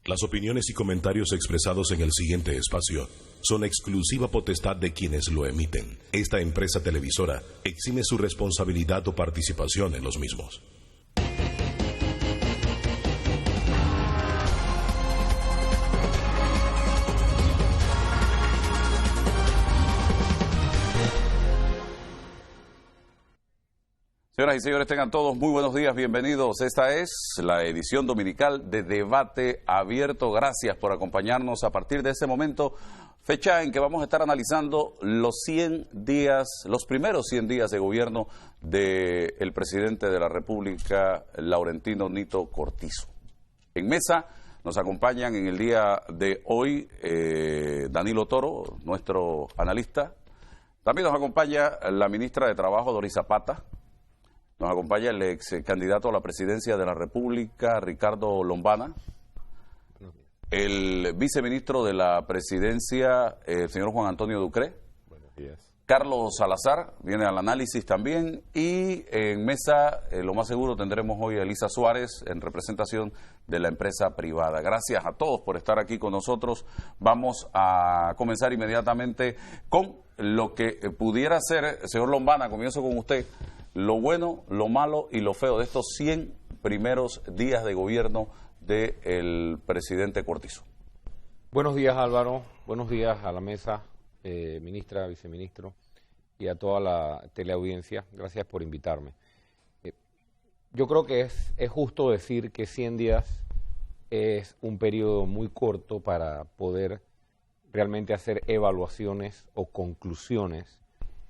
Las opiniones y comentarios expresados en el siguiente espacio son exclusiva potestad de quienes lo emiten. Esta empresa televisora exime su responsabilidad o participación en los mismos. Señoras y señores, tengan todos muy buenos días, bienvenidos. Esta es la edición dominical de Debate Abierto. Gracias por acompañarnos a partir de este momento, fecha en que vamos a estar analizando los 100 días, los primeros 100 días de gobierno del presidente de la República, Laurentino Nito Cortizo. En mesa nos acompañan en el día de hoy Danilo Toro, nuestro analista. También nos acompaña la ministra de Trabajo, Doris Zapata. Nos acompaña el ex candidato a la presidencia de la República, Ricardo Lombana. El viceministro de la presidencia, el señor Juan Antonio Ducré. Buenos días. Carlos Salazar viene al análisis también. Y en mesa, lo más seguro, tendremos hoy a Elisa Suárez en representación de la empresa privada. Gracias a todos por estar aquí con nosotros. Vamos a comenzar inmediatamente con lo que pudiera ser, señor Lombana, comienzo con usted. Lo bueno, lo malo y lo feo de estos 100 primeros días de gobierno del presidente Cortizo. Buenos días, Álvaro. Buenos días a la mesa, ministra, viceministro, y a toda la teleaudiencia. Gracias por invitarme. Yo creo que es justo decir que 100 días es un periodo muy corto para poder realmente hacer evaluaciones o conclusiones.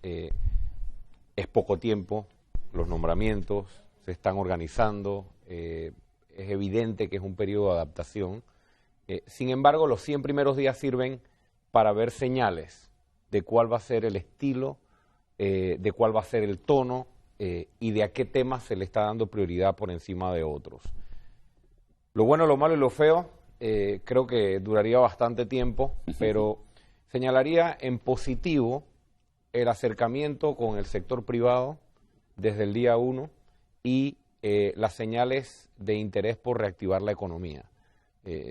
Es poco tiempo, los nombramientos se están organizando, es evidente que es un periodo de adaptación. Sin embargo, los 100 primeros días sirven para ver señales de cuál va a ser el estilo, de cuál va a ser el tono y de a qué temas se le está dando prioridad por encima de otros. Lo bueno, lo malo y lo feo, creo que duraría bastante tiempo, pero señalaría en positivo el acercamiento con el sector privado desde el día 1 y las señales de interés por reactivar la economía.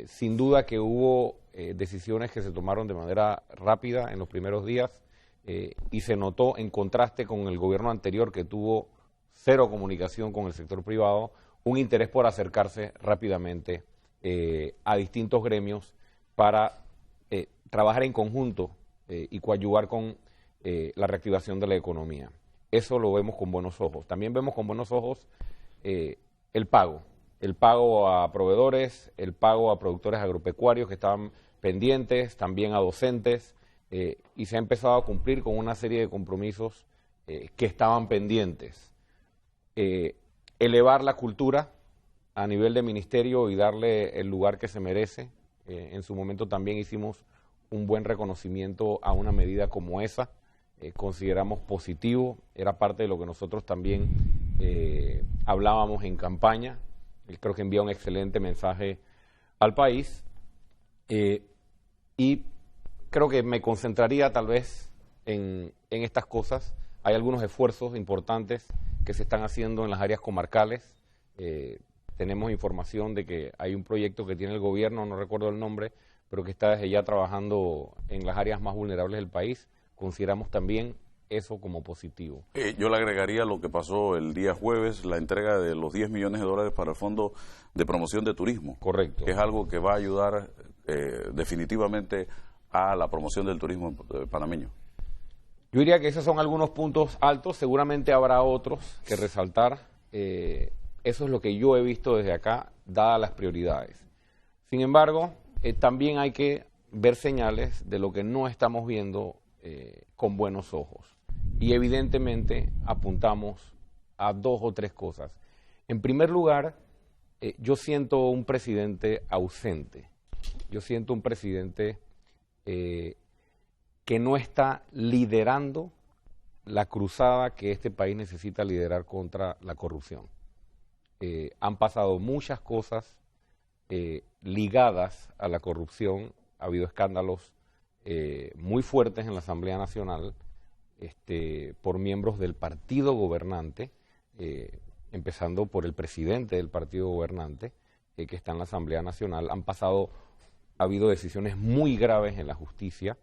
Sin duda que hubo decisiones que se tomaron de manera rápida en los primeros días y se notó en contraste con el gobierno anterior que tuvo cero comunicación con el sector privado, un interés por acercarse rápidamente a distintos gremios para trabajar en conjunto y coadyuvar con la reactivación de la economía. Eso lo vemos con buenos ojos. También vemos con buenos ojos el pago a proveedores, el pago a productores agropecuarios que estaban pendientes, también a docentes, y se ha empezado a cumplir con una serie de compromisos que estaban pendientes. Elevar la cultura a nivel de ministerio y darle el lugar que se merece. En su momento también hicimos un buen reconocimiento a una medida como esa. Consideramos positivo, era parte de lo que nosotros también hablábamos en campaña. Creo que envía un excelente mensaje al país y creo que me concentraría tal vez en estas cosas. Hay algunos esfuerzos importantes que se están haciendo en las áreas comarcales. Tenemos información de que hay un proyecto que tiene el gobierno, no recuerdo el nombre, pero que está desde ya trabajando en las áreas más vulnerables del país. Consideramos también eso como positivo. Yo le agregaría lo que pasó el día jueves, la entrega de los 10 millones de dólares para el Fondo de Promoción de Turismo. Correcto. Que es algo que va a ayudar definitivamente a la promoción del turismo panameño. Yo diría que esos son algunos puntos altos, seguramente habrá otros que resaltar. Eso es lo que yo he visto desde acá, dadas las prioridades. Sin embargo, también hay que ver señales de lo que no estamos viendo con buenos ojos. Y evidentemente apuntamos a 2 o 3 cosas. En primer lugar, yo siento un presidente ausente. Yo siento un presidente que no está liderando la cruzada que este país necesita liderar contra la corrupción. Han pasado muchas cosas ligadas a la corrupción. Ha habido escándalos muy fuertes en la Asamblea Nacional por miembros del partido gobernante, empezando por el presidente del partido gobernante, que está en la Asamblea Nacional. Ha habido decisiones muy graves en la justicia,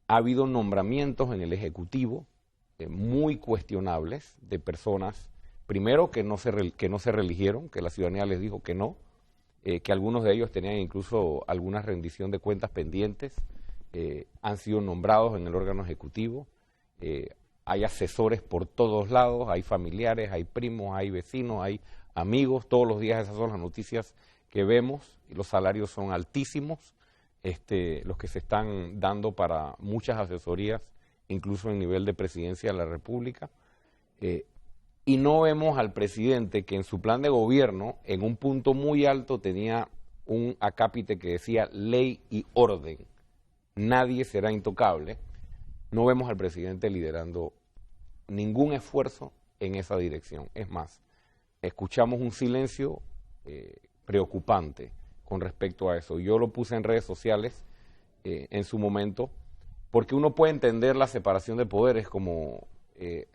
ha habido nombramientos en el Ejecutivo muy cuestionables de personas, primero que no se reeligieron, que la ciudadanía les dijo que no, que algunos de ellos tenían incluso alguna rendición de cuentas pendientes, han sido nombrados en el órgano ejecutivo, hay asesores por todos lados, hay familiares, hay primos, hay vecinos, hay amigos, todos los días esas son las noticias que vemos, y los salarios son altísimos, los que se están dando para muchas asesorías, incluso en nivel de presidencia de la República, y no vemos al presidente que en su plan de gobierno, en un punto muy alto, tenía un acápite que decía ley y orden, nadie será intocable. No vemos al presidente liderando ningún esfuerzo en esa dirección. Es más, escuchamos un silencio preocupante con respecto a eso. Yo lo puse en redes sociales en su momento, porque uno puede entender la separación de poderes como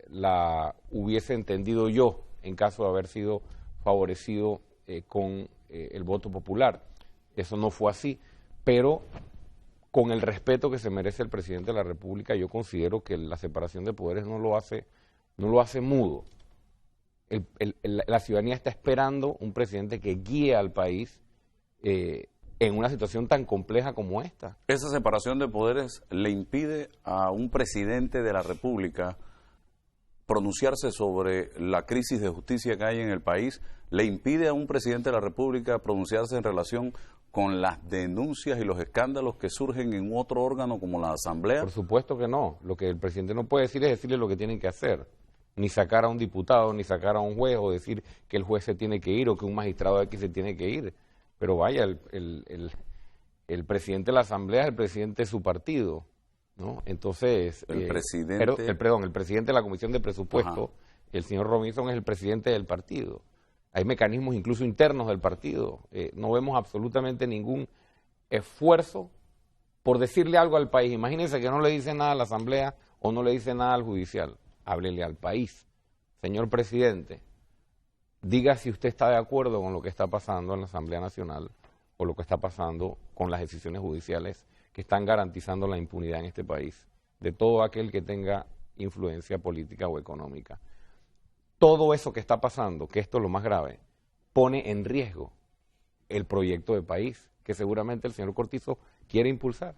la hubiese entendido yo en caso de haber sido favorecido con el voto popular. Eso no fue así, pero con el respeto que se merece el presidente de la República, yo considero que la separación de poderes no lo hace mudo. La ciudadanía está esperando un presidente que guíe al país en una situación tan compleja como esta. ¿Esa separación de poderes le impide a un presidente de la República pronunciarse sobre la crisis de justicia que hay en el país? ¿Le impide a un presidente de la República pronunciarse en relación con las denuncias y los escándalos que surgen en otro órgano como la Asamblea? Por supuesto que no. Lo que el presidente no puede decir es decirle lo que tienen que hacer. Ni sacar a un diputado, ni sacar a un juez, o decir que el juez se tiene que ir o que un magistrado X se tiene que ir. Pero vaya, el presidente de la Asamblea es el presidente de su partido, ¿no? Entonces, el presidente el presidente de la Comisión de Presupuesto, el señor Robinson, es el presidente del partido. Hay mecanismos incluso internos del partido. No vemos absolutamente ningún esfuerzo por decirle algo al país. Imagínense que no le dice nada a la Asamblea o no le dice nada al Judicial. Háblele al país. Señor presidente, diga si usted está de acuerdo con lo que está pasando en la Asamblea Nacional o lo que está pasando con las decisiones judiciales que están garantizando la impunidad en este país de todo aquel que tenga influencia política o económica. Todo eso que está pasando, que esto es lo más grave, pone en riesgo el proyecto de país que seguramente el señor Cortizo quiere impulsar.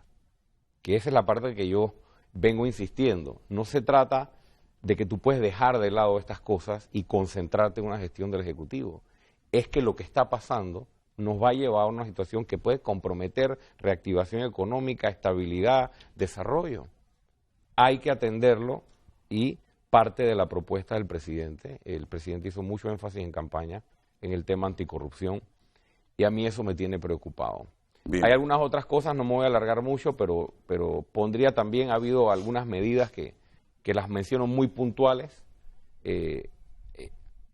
Que esa es la parte que yo vengo insistiendo. No se trata de que tú puedes dejar de lado estas cosas y concentrarte en una gestión del Ejecutivo. Es que lo que está pasando nos va a llevar a una situación que puede comprometer reactivación económica, estabilidad, desarrollo. Hay que atenderlo y parte de la propuesta del presidente, el presidente hizo mucho énfasis en campaña en el tema anticorrupción y a mí eso me tiene preocupado. Bien. Hay algunas otras cosas, no me voy a alargar mucho, pero pondría también, ha habido algunas medidas que las menciono muy puntuales,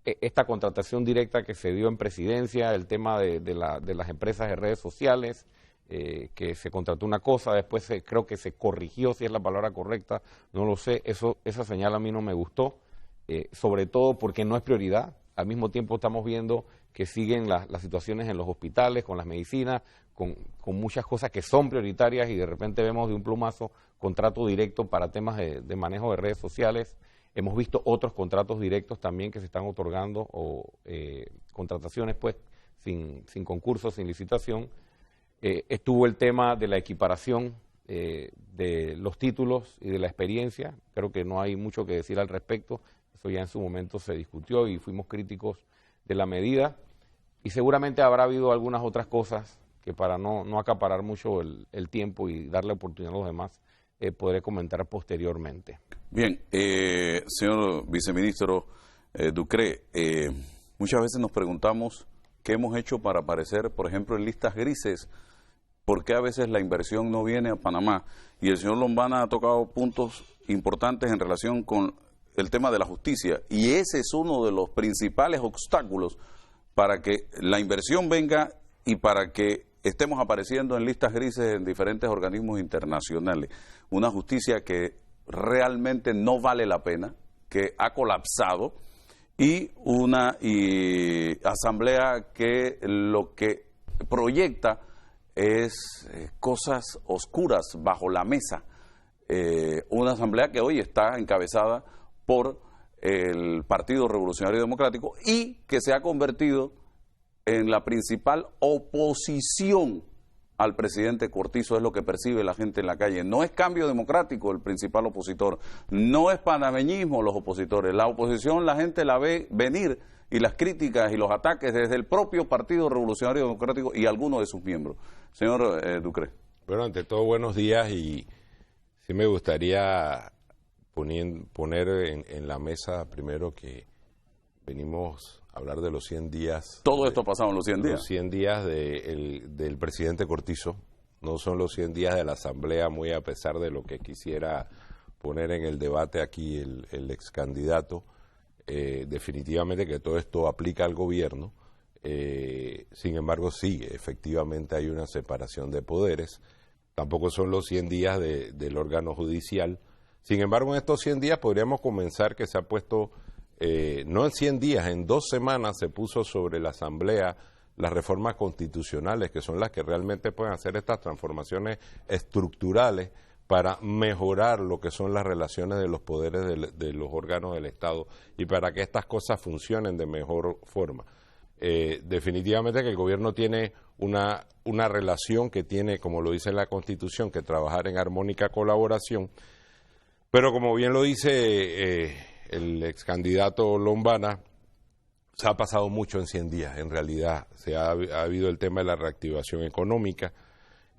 esta contratación directa que se dio en presidencia, el tema de las empresas de redes sociales, que se contrató una cosa, después creo que se corrigió, si es la palabra correcta, no lo sé, esa señal a mí no me gustó, sobre todo porque no es prioridad. Al mismo tiempo estamos viendo que siguen las situaciones en los hospitales, con las medicinas, con muchas cosas que son prioritarias y de repente vemos de un plumazo contrato directo para temas de manejo de redes sociales. Hemos visto otros contratos directos también que se están otorgando o contrataciones pues sin concurso, sin licitación. Estuvo el tema de la equiparación de los títulos y de la experiencia. Creo que no hay mucho que decir al respecto. Eso ya en su momento se discutió y fuimos críticos de la medida. Y seguramente habrá habido algunas otras cosas que para no acaparar mucho el tiempo y darle oportunidad a los demás, podré comentar posteriormente. Bien, señor viceministro Ducre, muchas veces nos preguntamos qué hemos hecho para aparecer, por ejemplo, en listas grises, por qué a veces la inversión no viene a Panamá. Y el señor Lombana ha tocado puntos importantes en relación con el tema de la justicia, y ese es uno de los principales obstáculos para que la inversión venga y para que estemos apareciendo en listas grises en diferentes organismos internacionales. Una justicia que realmente no vale la pena, que ha colapsado y una asamblea que lo que proyecta es cosas oscuras bajo la mesa. Una asamblea que hoy está encabezada por el Partido Revolucionario Democrático y que se ha convertido en la principal oposición al presidente Cortizo, es lo que percibe la gente en la calle. No es Cambio Democrático el principal opositor, no es panameñismo los opositores. La oposición la gente la ve venir y las críticas y los ataques desde el propio Partido Revolucionario Democrático y algunos de sus miembros. Señor Ducre. Bueno, ante todo, buenos días, y sí me gustaría poner en la mesa primero que venimos a hablar de los 100 días. Todo esto ha pasado en los 100 días. Los 100 días del presidente Cortizo, no son los 100 días de la Asamblea, muy a pesar de lo que quisiera poner en el debate aquí el ex candidato. Definitivamente que todo esto aplica al gobierno. Sin embargo, sí, efectivamente hay una separación de poderes. Tampoco son los 100 días del órgano judicial. Sin embargo, en estos 100 días podríamos comenzar que se ha puesto, no en 100 días, en 2 semanas se puso sobre la Asamblea las reformas constitucionales, que son las que realmente pueden hacer estas transformaciones estructurales para mejorar lo que son las relaciones de los poderes de los órganos del Estado y para que estas cosas funcionen de mejor forma. Definitivamente que el gobierno tiene una relación que tiene, como lo dice la Constitución, que trabajar en armónica colaboración, pero como bien lo dice el ex candidato Lombana, se ha pasado mucho en 100 días, en realidad. Ha habido el tema de la reactivación económica,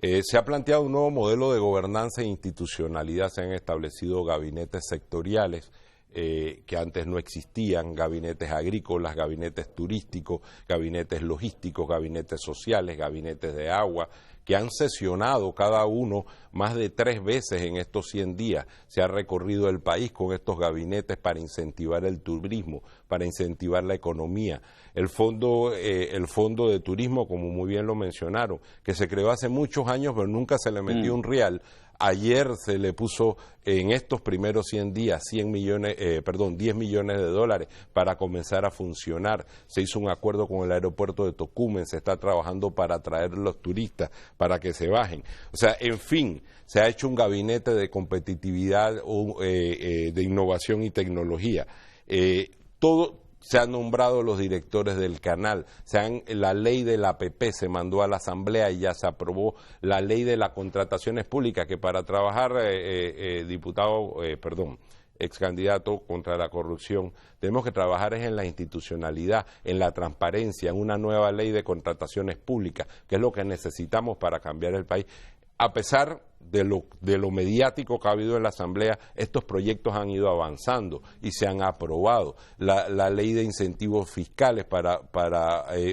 se ha planteado un nuevo modelo de gobernanza e institucionalidad, se han establecido gabinetes sectoriales que antes no existían, gabinetes agrícolas, gabinetes turísticos, gabinetes logísticos, gabinetes sociales, gabinetes de agua, que han sesionado cada uno más de 3 veces en estos 100 días. Se ha recorrido el país con estos gabinetes para incentivar el turismo, para incentivar la economía. El fondo de turismo, como muy bien lo mencionaron, que se creó hace muchos años, pero nunca se le metió un real. Ayer se le puso en estos primeros 100 días 10 millones de dólares para comenzar a funcionar. Se hizo un acuerdo con el aeropuerto de Tocumen, se está trabajando para atraer los turistas, para que se bajen. O sea, en fin, se ha hecho un gabinete de competitividad, de innovación y tecnología. Se han nombrado los directores del canal, la ley del APP se mandó a la Asamblea y ya se aprobó la ley de las contrataciones públicas, que para trabajar, ex candidato contra la corrupción, tenemos que trabajar en la institucionalidad, en la transparencia, en una nueva ley de contrataciones públicas, que es lo que necesitamos para cambiar el país. A pesar de lo mediático que ha habido en la Asamblea, estos proyectos han ido avanzando y se han aprobado. La ley de incentivos fiscales para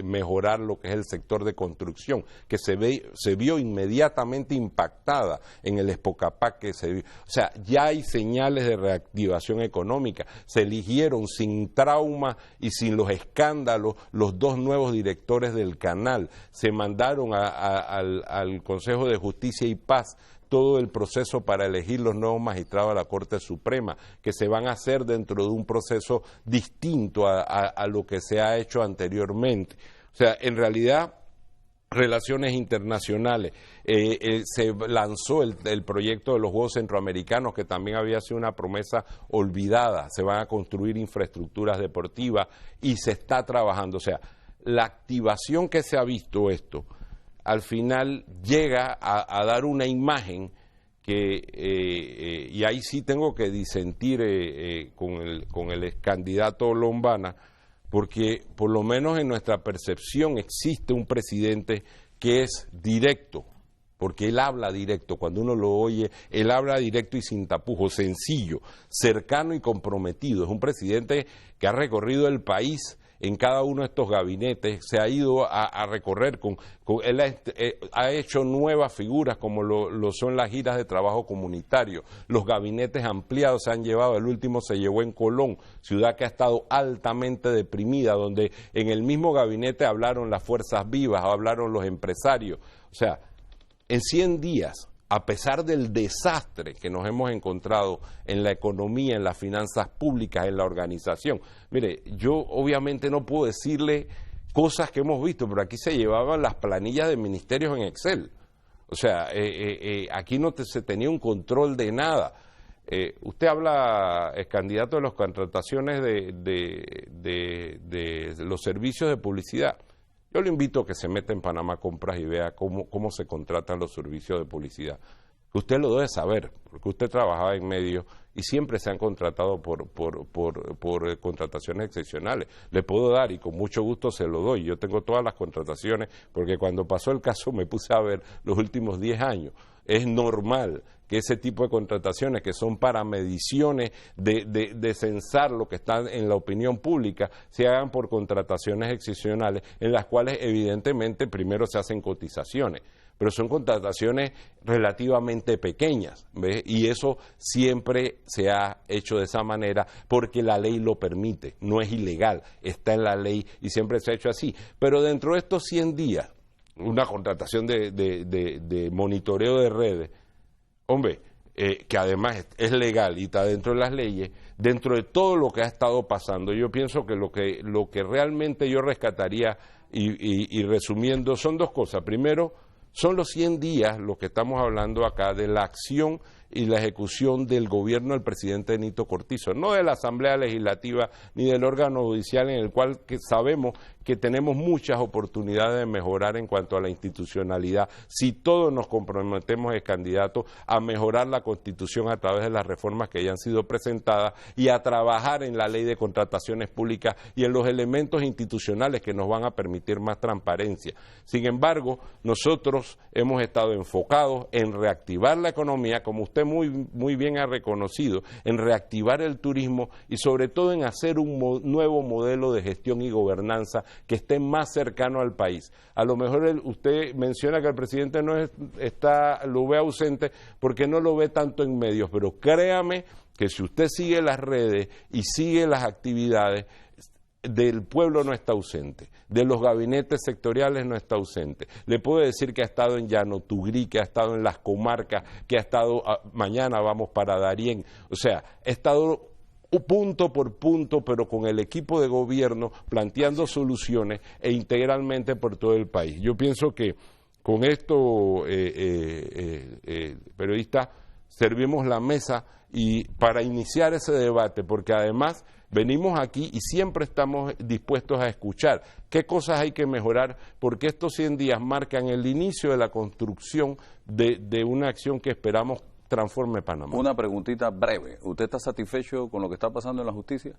mejorar lo que es el sector de construcción, que se vio inmediatamente impactada en el Expocapac que se vio. O sea, ya hay señales de reactivación económica. Se eligieron sin trauma y sin los escándalos los 2 nuevos directores del canal. Se mandaron al Consejo de Justicia y Paz todo el proceso para elegir los nuevos magistrados de la Corte Suprema, que se van a hacer dentro de un proceso distinto a lo que se ha hecho anteriormente. O sea, en realidad, relaciones internacionales, se lanzó el proyecto de los Juegos Centroamericanos, que también había sido una promesa olvidada. Se van a construir infraestructuras deportivas y se está trabajando. O sea, la activación que se ha visto esto, al final llega a dar una imagen que, y ahí sí tengo que disentir con el ex candidato Lombana, porque por lo menos en nuestra percepción existe un presidente que es directo, porque él habla directo, cuando uno lo oye, él habla directo y sin tapujos, sencillo, cercano y comprometido. Es un presidente que ha recorrido el país en cada uno de estos gabinetes, se ha ido a recorrer, él ha hecho nuevas figuras como lo son las giras de trabajo comunitario, los gabinetes ampliados se han llevado, el último se llevó en Colón, ciudad que ha estado altamente deprimida, donde en el mismo gabinete hablaron las fuerzas vivas, hablaron los empresarios. O sea, en 100 días a pesar del desastre que nos hemos encontrado en la economía, en las finanzas públicas, en la organización. Mire, yo obviamente no puedo decirle cosas que hemos visto, pero aquí se llevaban las planillas de ministerios en Excel. O sea, aquí no se tenía un control de nada. Usted habla, candidato, de las contrataciones de los servicios de publicidad. Yo le invito a que se meta en Panamá Compras y vea cómo se contratan los servicios de publicidad. Usted lo debe saber, porque usted trabajaba en medios y siempre se han contratado por contrataciones excepcionales. Le puedo dar y con mucho gusto se lo doy. Yo tengo todas las contrataciones, porque cuando pasó el caso me puse a ver los últimos 10 años. Es normal que ese tipo de contrataciones, que son para mediciones de censar lo que está en la opinión pública, se hagan por contrataciones excepcionales, en las cuales evidentemente primero se hacen cotizaciones, pero son contrataciones relativamente pequeñas, ¿ves? Y eso siempre se ha hecho de esa manera porque la ley lo permite, no es ilegal, está en la ley y siempre se ha hecho así. Pero dentro de estos 100 días, una contratación de monitoreo de redes, hombre, que además es legal y está dentro de las leyes, dentro de todo lo que ha estado pasando, yo pienso que lo que realmente yo rescataría y resumiendo son dos cosas. Primero, son los 100 días, lo que estamos hablando acá, de la acción y la ejecución del gobierno del presidente Nito Cortizo, no de la Asamblea Legislativa ni del órgano judicial, en el cual sabemos que tenemos muchas oportunidades de mejorar en cuanto a la institucionalidad, si todos nos comprometemos, candidatos, a mejorar la Constitución a través de las reformas que ya han sido presentadas y a trabajar en la ley de contrataciones públicas y en los elementos institucionales que nos van a permitir más transparencia. Sin embargo, nosotros hemos estado enfocados en reactivar la economía, como usted muy bien ha reconocido, en reactivar el turismo y sobre todo en hacer un nuevo modelo de gestión y gobernanza que esté más cercano al país. A lo mejor usted menciona que el presidente lo ve ausente porque no lo ve tanto en medios, pero créame que si usted sigue las redes y sigue las actividades, del pueblo no está ausente, de los gabinetes sectoriales no está ausente. Le puedo decir que ha estado en Llano Tugrí, que ha estado en las comarcas, que ha estado, mañana vamos para Darién, o sea, ha estado punto por punto, pero con el equipo de gobierno planteando soluciones e integralmente por todo el país. Yo pienso que con esto, periodistas, servimos la mesa y para iniciar ese debate, porque además venimos aquí y siempre estamos dispuestos a escuchar qué cosas hay que mejorar, porque estos 100 días marcan el inicio de la construcción de una acción que esperamos transforme Panamá. Una preguntita breve. ¿Usted está satisfecho con lo que está pasando en la justicia?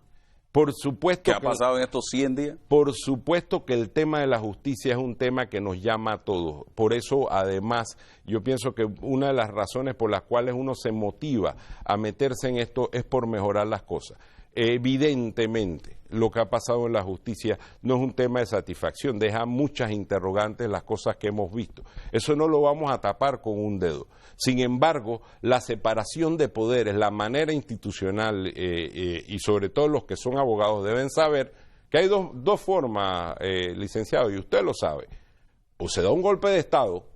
Por supuesto. ¿Qué ha pasado en estos 100 días? Por supuesto que el tema de la justicia es un tema que nos llama a todos. Por eso, además, yo pienso que una de las razones por las cuales uno se motiva a meterse en esto es por mejorar las cosas. Evidentemente, lo que ha pasado en la justicia no es un tema de satisfacción, deja muchas interrogantes las cosas que hemos visto. Eso no lo vamos a tapar con un dedo. Sin embargo, la separación de poderes, la manera institucional y sobre todo los que son abogados deben saber que hay dos formas, licenciado, y usted lo sabe. O se da un golpe de Estado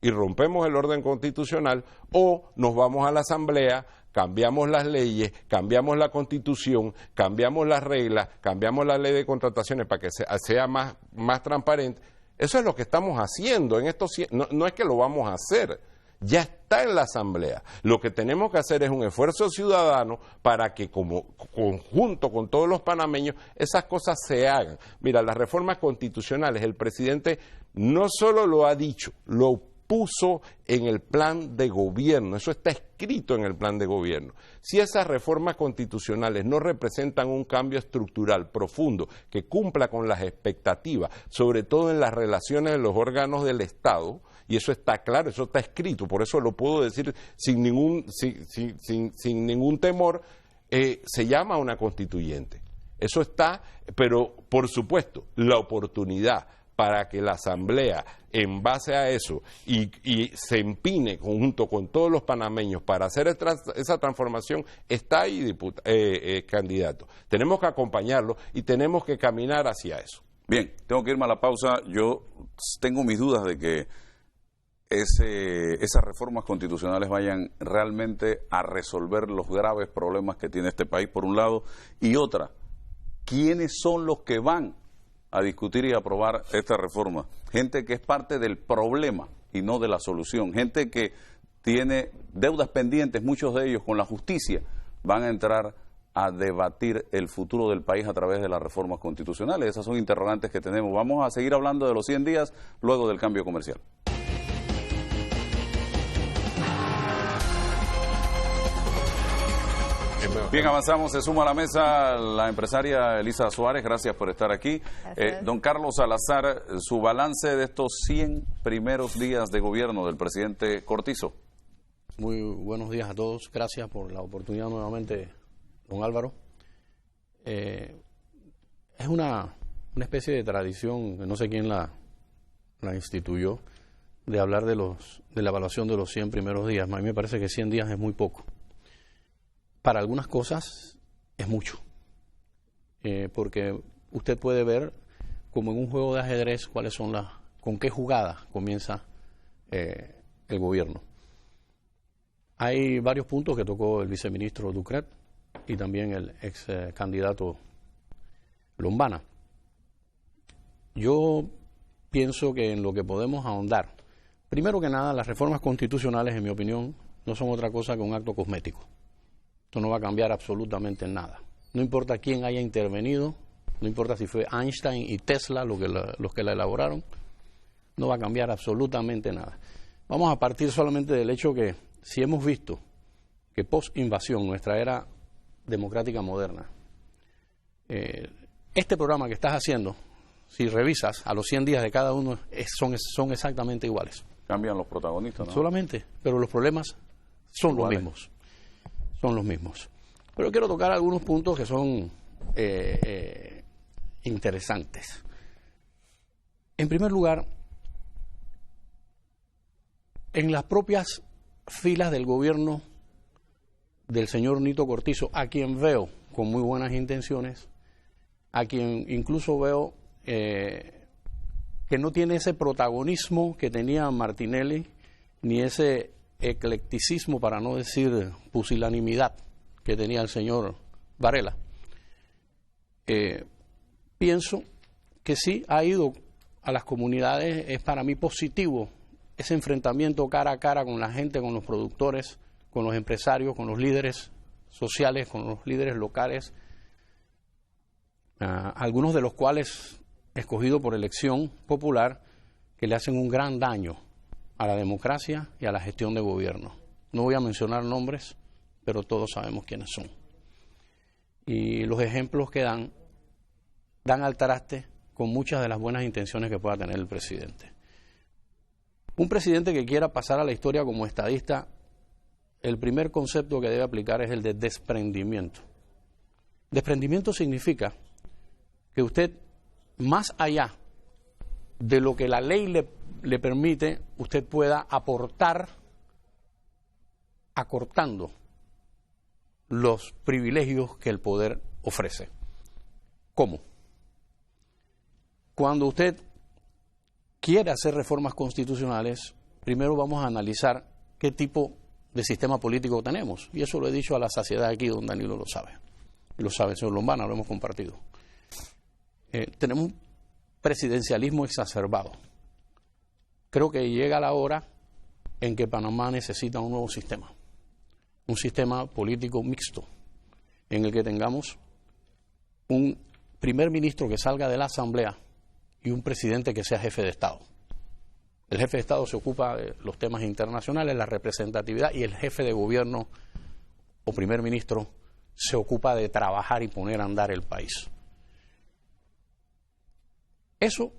y rompemos el orden constitucional, o nos vamos a la Asamblea, cambiamos las leyes, cambiamos la Constitución, cambiamos las reglas, cambiamos la ley de contrataciones para que sea más transparente. Eso es lo que estamos haciendo en estos. No es que lo vamos a hacer, ya está en la Asamblea. Lo que tenemos que hacer es un esfuerzo ciudadano para que, como conjunto con todos los panameños, esas cosas se hagan. Mira, las reformas constitucionales, el presidente no solo lo ha dicho, lo puso en el plan de gobierno, eso está escrito en el plan de gobierno. Si esas reformas constitucionales no representan un cambio estructural profundo que cumpla con las expectativas, sobre todo en las relaciones de los órganos del Estado, y eso está claro, eso está escrito, por eso lo puedo decir sin ningún temor, se llama una constituyente. Eso está, pero por supuesto, la oportunidad para que la Asamblea, en base a eso, y se empine junto con todos los panameños para hacer esa transformación, está ahí, candidato. Tenemos que acompañarlo y tenemos que caminar hacia eso. Bien, tengo que irme a la pausa. Yo tengo mis dudas de que esas reformas constitucionales vayan realmente a resolver los graves problemas que tiene este país, por un lado, y otra, ¿quiénes son los que van a discutir y aprobar esta reforma? Gente que es parte del problema y no de la solución, gente que tiene deudas pendientes, muchos de ellos con la justicia, van a entrar a debatir el futuro del país a través de las reformas constitucionales. Esas son interrogantes que tenemos. Vamos a seguir hablando de los 100 días luego del cambio comercial. Bien, avanzamos. Se suma a la mesa la empresaria Elisa Suárez. Gracias por estar aquí. Don Carlos Salazar, su balance de estos 100 primeros días de gobierno del presidente Cortizo. Muy buenos días a todos. Gracias por la oportunidad nuevamente, don Álvaro. Es una especie de tradición, no sé quién la instituyó, de hablar de la evaluación de los 100 primeros días. A mí me parece que 100 días es muy poco. Para algunas cosas es mucho, porque usted puede ver como en un juego de ajedrez con qué jugada comienza el gobierno. Hay varios puntos que tocó el viceministro Ducret y también el ex candidato Lombana. Yo pienso que en lo que podemos ahondar, primero que nada, las reformas constitucionales, en mi opinión, no son otra cosa que un acto cosmético. Esto no va a cambiar absolutamente nada. No importa quién haya intervenido, no importa si fue Einstein y Tesla los que la elaboraron, no va a cambiar absolutamente nada. Vamos a partir solamente del hecho que si hemos visto que post-invasión, nuestra era democrática moderna, este programa que estás haciendo, si revisas, a los 100 días de cada uno son exactamente iguales. Cambian los protagonistas, ¿no? Solamente, pero los problemas son los mismos. Son los mismos. Pero quiero tocar algunos puntos que son interesantes. En primer lugar, en las propias filas del gobierno del señor Nito Cortizo, a quien veo con muy buenas intenciones, a quien incluso veo que no tiene ese protagonismo que tenía Martinelli, ni ese eclecticismo, para no decir pusilanimidad, que tenía el señor Varela. Pienso que sí ha ido a las comunidades, es para mí positivo ese enfrentamiento cara a cara con la gente, con los productores, con los empresarios, con los líderes sociales, con los líderes locales, algunos de los cuales escogidos por elección popular, que le hacen un gran daño a la democracia y a la gestión de gobierno. No voy a mencionar nombres, pero todos sabemos quiénes son. Y los ejemplos que dan al traste con muchas de las buenas intenciones que pueda tener el presidente. Un presidente que quiera pasar a la historia como estadista, el primer concepto que debe aplicar es el de desprendimiento. Desprendimiento significa que usted, más allá de lo que la ley le permite, usted pueda aportar acortando los privilegios que el poder ofrece. ¿Cómo? Cuando usted quiere hacer reformas constitucionales, primero vamos a analizar qué tipo de sistema político tenemos. Y eso lo he dicho a la saciedad aquí, don Danilo lo sabe. Y lo sabe el señor Lombana, lo hemos compartido. Tenemos un presidencialismo exacerbado. Creo que llega la hora en que Panamá necesita un nuevo sistema. Un sistema político mixto, en el que tengamos un primer ministro que salga de la Asamblea y un presidente que sea jefe de Estado. El jefe de Estado se ocupa de los temas internacionales, la representatividad, y el jefe de gobierno o primer ministro se ocupa de trabajar y poner a andar el país. Eso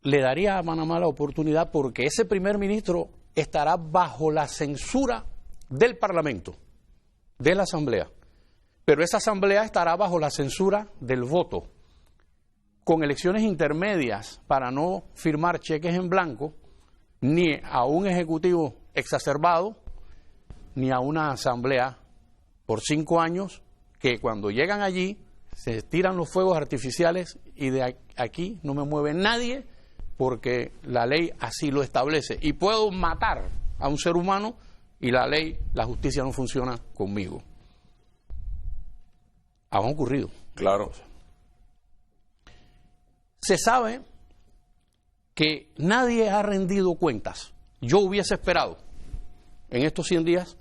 le daría a Panamá la oportunidad, porque ese primer ministro estará bajo la censura del Parlamento, de la Asamblea, pero esa Asamblea estará bajo la censura del voto, con elecciones intermedias para no firmar cheques en blanco ni a un ejecutivo exacerbado ni a una Asamblea por 5 años que cuando llegan allí se tiran los fuegos artificiales y de aquí no me mueve nadie porque la ley así lo establece. Y puedo matar a un ser humano y la ley, la justicia no funciona conmigo. Ha ocurrido. Claro. Se sabe que nadie ha rendido cuentas. Yo hubiese esperado en estos 100 días.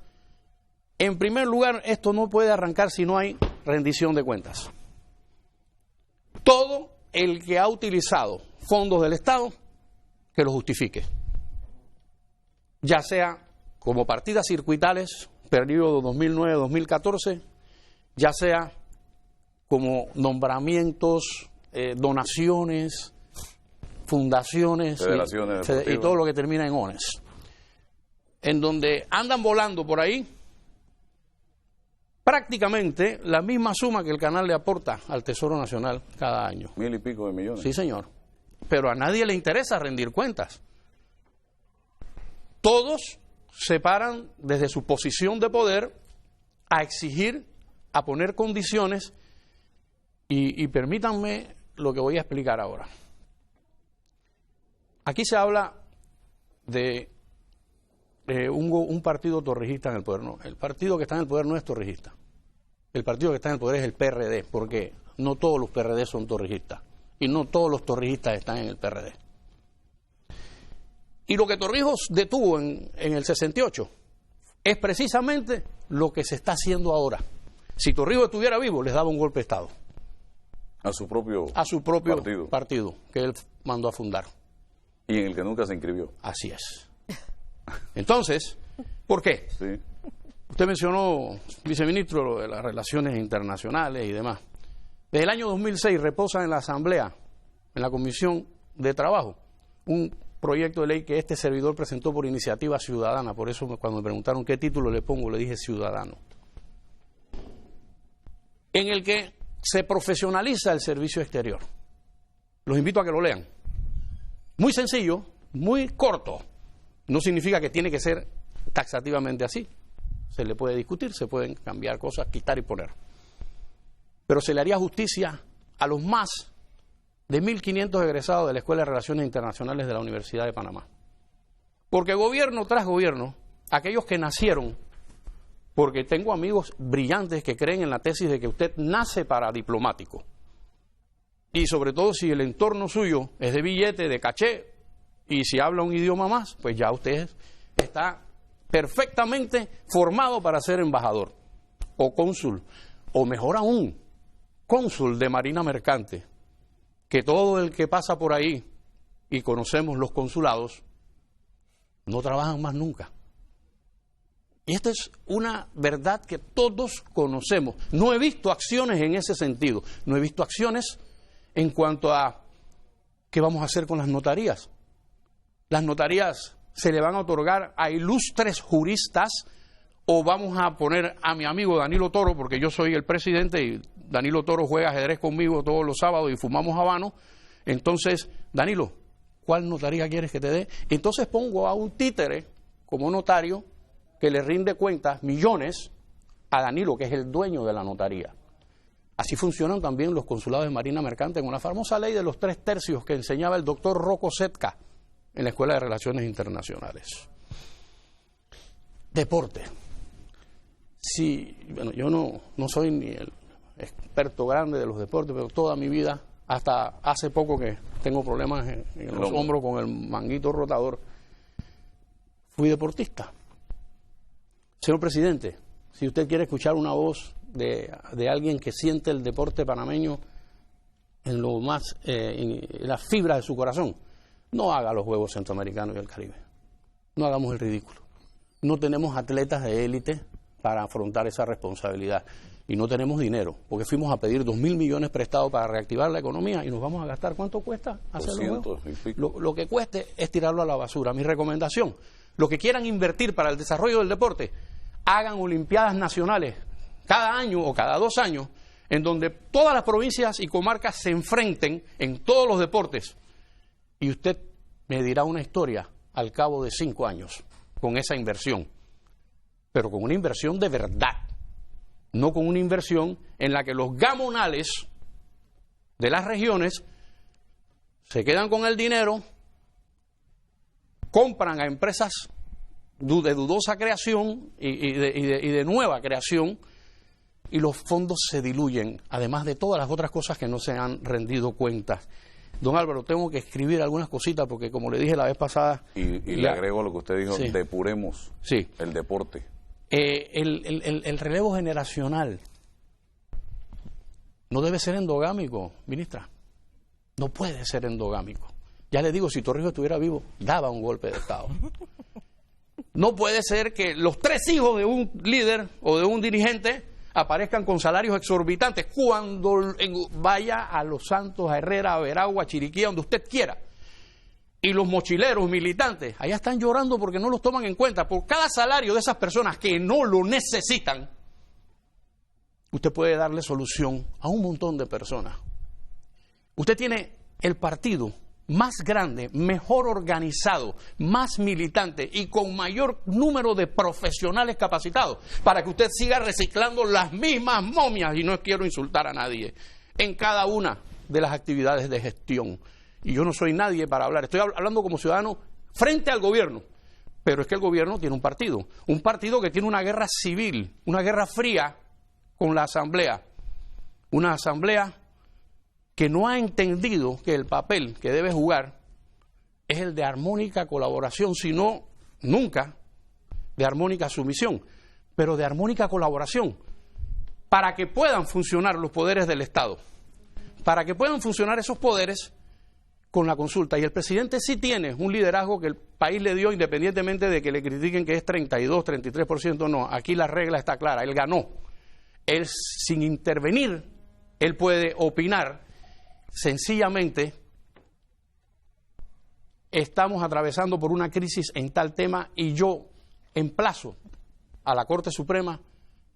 En primer lugar, esto no puede arrancar si no hay rendición de cuentas. Todo el que ha utilizado fondos del Estado, que lo justifique. Ya sea como partidas circuitales, periodo 2009-2014, ya sea como nombramientos, donaciones, fundaciones y todo lo que termina en ONES, en donde andan volando por ahí prácticamente la misma suma que el canal le aporta al Tesoro Nacional cada año. 1.000 y pico de millones. Sí, señor. Pero a nadie le interesa rendir cuentas. Todos se paran desde su posición de poder a exigir, a poner condiciones y permítanme lo que voy a explicar ahora. Aquí se habla de un partido torrijista en el poder. No, el partido que está en el poder no es torrijista. El partido que está en el poder es el PRD, porque no todos los PRD son torrijistas y no todos los torrijistas están en el PRD. Y lo que Torrijos detuvo en el 68 es precisamente lo que se está haciendo ahora. Si Torrijos estuviera vivo, les daba un golpe de Estado. A su propio partido que él mandó a fundar. Y en el que nunca se inscribió. Así es. Entonces, ¿por qué? Sí. Usted mencionó, viceministro, lo de las relaciones internacionales y demás. Desde el año 2006 reposa en la Asamblea, en la Comisión de Trabajo, un proyecto de ley que este servidor presentó por iniciativa ciudadana. Por eso cuando me preguntaron qué título le pongo, le dije ciudadano. En el que se profesionaliza el servicio exterior. Los invito a que lo lean. Muy sencillo, muy corto. No significa que tiene que ser taxativamente así. Se le puede discutir, se pueden cambiar cosas, quitar y poner. Pero se le haría justicia a los más de 1.500 egresados de la Escuela de Relaciones Internacionales de la Universidad de Panamá. Porque gobierno tras gobierno, aquellos que nacieron, porque tengo amigos brillantes que creen en la tesis de que usted nace para diplomático. Y sobre todo si el entorno suyo es de billete, de caché, y si habla un idioma más, pues ya usted está perfectamente formado para ser embajador o cónsul, o mejor aún, cónsul de Marina Mercante, que todo el que pasa por ahí, y conocemos los consulados, no trabajan más nunca. Y esta es una verdad que todos conocemos. No he visto acciones en ese sentido. No he visto acciones en cuanto a qué vamos a hacer con las notarías. Las notarías se le van a otorgar a ilustres juristas o vamos a poner a mi amigo Danilo Toro, porque yo soy el presidente y Danilo Toro juega ajedrez conmigo todos los sábados y fumamos habano. Entonces, Danilo, ¿cuál notaría quieres que te dé? Entonces pongo a un títere como notario que le rinde cuentas, millones, a Danilo, que es el dueño de la notaría. Así funcionan también los consulados de Marina Mercante con la famosa ley de los 3/3 que enseñaba el doctor Rocco Setka en la Escuela de Relaciones Internacionales. Deporte. Sí, bueno, yo no soy ni el experto grande de los deportes, pero toda mi vida, hasta hace poco que tengo problemas en los hombros con el manguito rotador, fui deportista. Señor presidente, si usted quiere escuchar una voz de alguien que siente el deporte panameño en lo más, en las fibras de su corazón, no haga los Juegos Centroamericanos y el Caribe. No hagamos el ridículo. No tenemos atletas de élite para afrontar esa responsabilidad. Y no tenemos dinero, porque fuimos a pedir 2.000 millones prestados para reactivar la economía y nos vamos a gastar. ¿Cuánto cuesta hacer los Juegos? Lo que cueste es tirarlo a la basura. Mi recomendación, los que quieran invertir para el desarrollo del deporte, hagan olimpiadas nacionales cada año o cada 2 años, en donde todas las provincias y comarcas se enfrenten en todos los deportes. Y usted me dirá una historia al cabo de 5 años con esa inversión, pero con una inversión de verdad, no con una inversión en la que los gamonales de las regiones se quedan con el dinero compran a empresas de dudosa creación y de nueva creación, y los fondos se diluyen, además de todas las otras cosas que no se han rendido cuentas. Don Álvaro, tengo que escribir algunas cositas porque, como le dije la vez pasada... Y le agrego lo que usted dijo, sí, depuremos sí, el deporte. El relevo generacional no debe ser endogámico, ministra. No puede ser endogámico. Ya le digo, si Torrijos estuviera vivo, daba un golpe de Estado. No puede ser que los 3 hijos de un líder o de un dirigente aparezcan con salarios exorbitantes cuando vaya a Los Santos, a Herrera, a Veragua, a Chiriquí, donde usted quiera. Y los mochileros, militantes, allá están llorando porque no los toman en cuenta. Por cada salario de esas personas que no lo necesitan, usted puede darle solución a un montón de personas. Usted tiene el partido más grande, mejor organizado, más militante y con mayor número de profesionales capacitados para que usted siga reciclando las mismas momias, y no quiero insultar a nadie, en cada una de las actividades de gestión. Y yo no soy nadie para hablar, estoy hablando como ciudadano frente al gobierno, pero es que el gobierno tiene un partido que tiene una guerra civil, una guerra fría con la Asamblea, una Asamblea que no ha entendido que el papel que debe jugar es el de armónica colaboración, sino nunca de armónica sumisión, pero de armónica colaboración, para que puedan funcionar los poderes del Estado, para que puedan funcionar esos poderes con la consulta. Y el presidente sí tiene un liderazgo que el país le dio, independientemente de que le critiquen que es 32, 33%, no, aquí la regla está clara, él ganó. Él, sin intervenir, él puede opinar. Sencillamente, estamos atravesando por una crisis en tal tema y yo emplazo a la Corte Suprema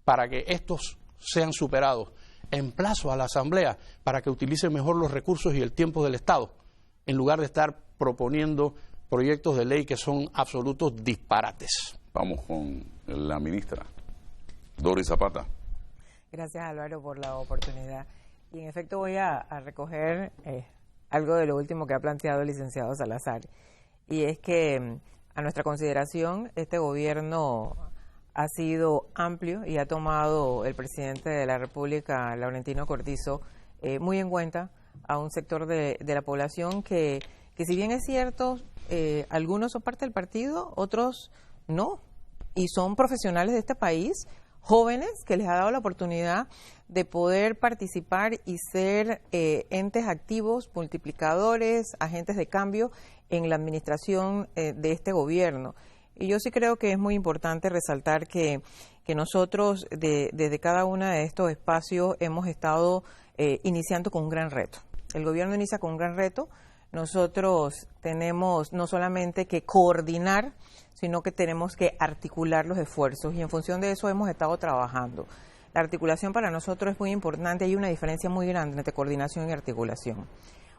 para que estos sean superados. Emplazo a la Asamblea para que utilice mejor los recursos y el tiempo del Estado, en lugar de estar proponiendo proyectos de ley que son absolutos disparates. Vamos con la ministra, Doris Zapata. Gracias, Álvaro, por la oportunidad. Y en efecto voy a recoger algo de lo último que ha planteado el licenciado Salazar. Y es que, a nuestra consideración, este gobierno ha sido amplio y ha tomado el presidente de la República, Laurentino Cortizo, muy en cuenta a un sector de la población que si bien es cierto, algunos son parte del partido, otros no. Y son profesionales de este país, jóvenes que les ha dado la oportunidad de poder participar y ser entes activos, multiplicadores, agentes de cambio en la administración de este gobierno. Y yo sí creo que es muy importante resaltar que nosotros desde cada uno de estos espacios hemos estado iniciando con un gran reto. El gobierno inicia con un gran reto. Nosotros tenemos no solamente que coordinar, sino que tenemos que articular los esfuerzos y en función de eso hemos estado trabajando. La articulación para nosotros es muy importante, hay una diferencia muy grande entre coordinación y articulación,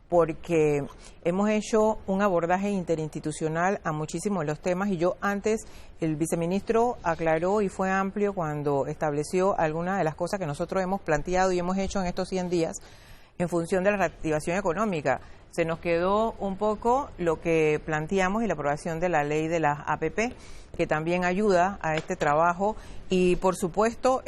porque hemos hecho un abordaje interinstitucional a muchísimos de los temas y yo antes, el viceministro aclaró y fue amplio cuando estableció algunas de las cosas que nosotros hemos planteado y hemos hecho en estos 100 días en función de la reactivación económica. Se nos quedó un poco lo que planteamos y la aprobación de la ley de las APP, que también ayuda a este trabajo y, por supuesto,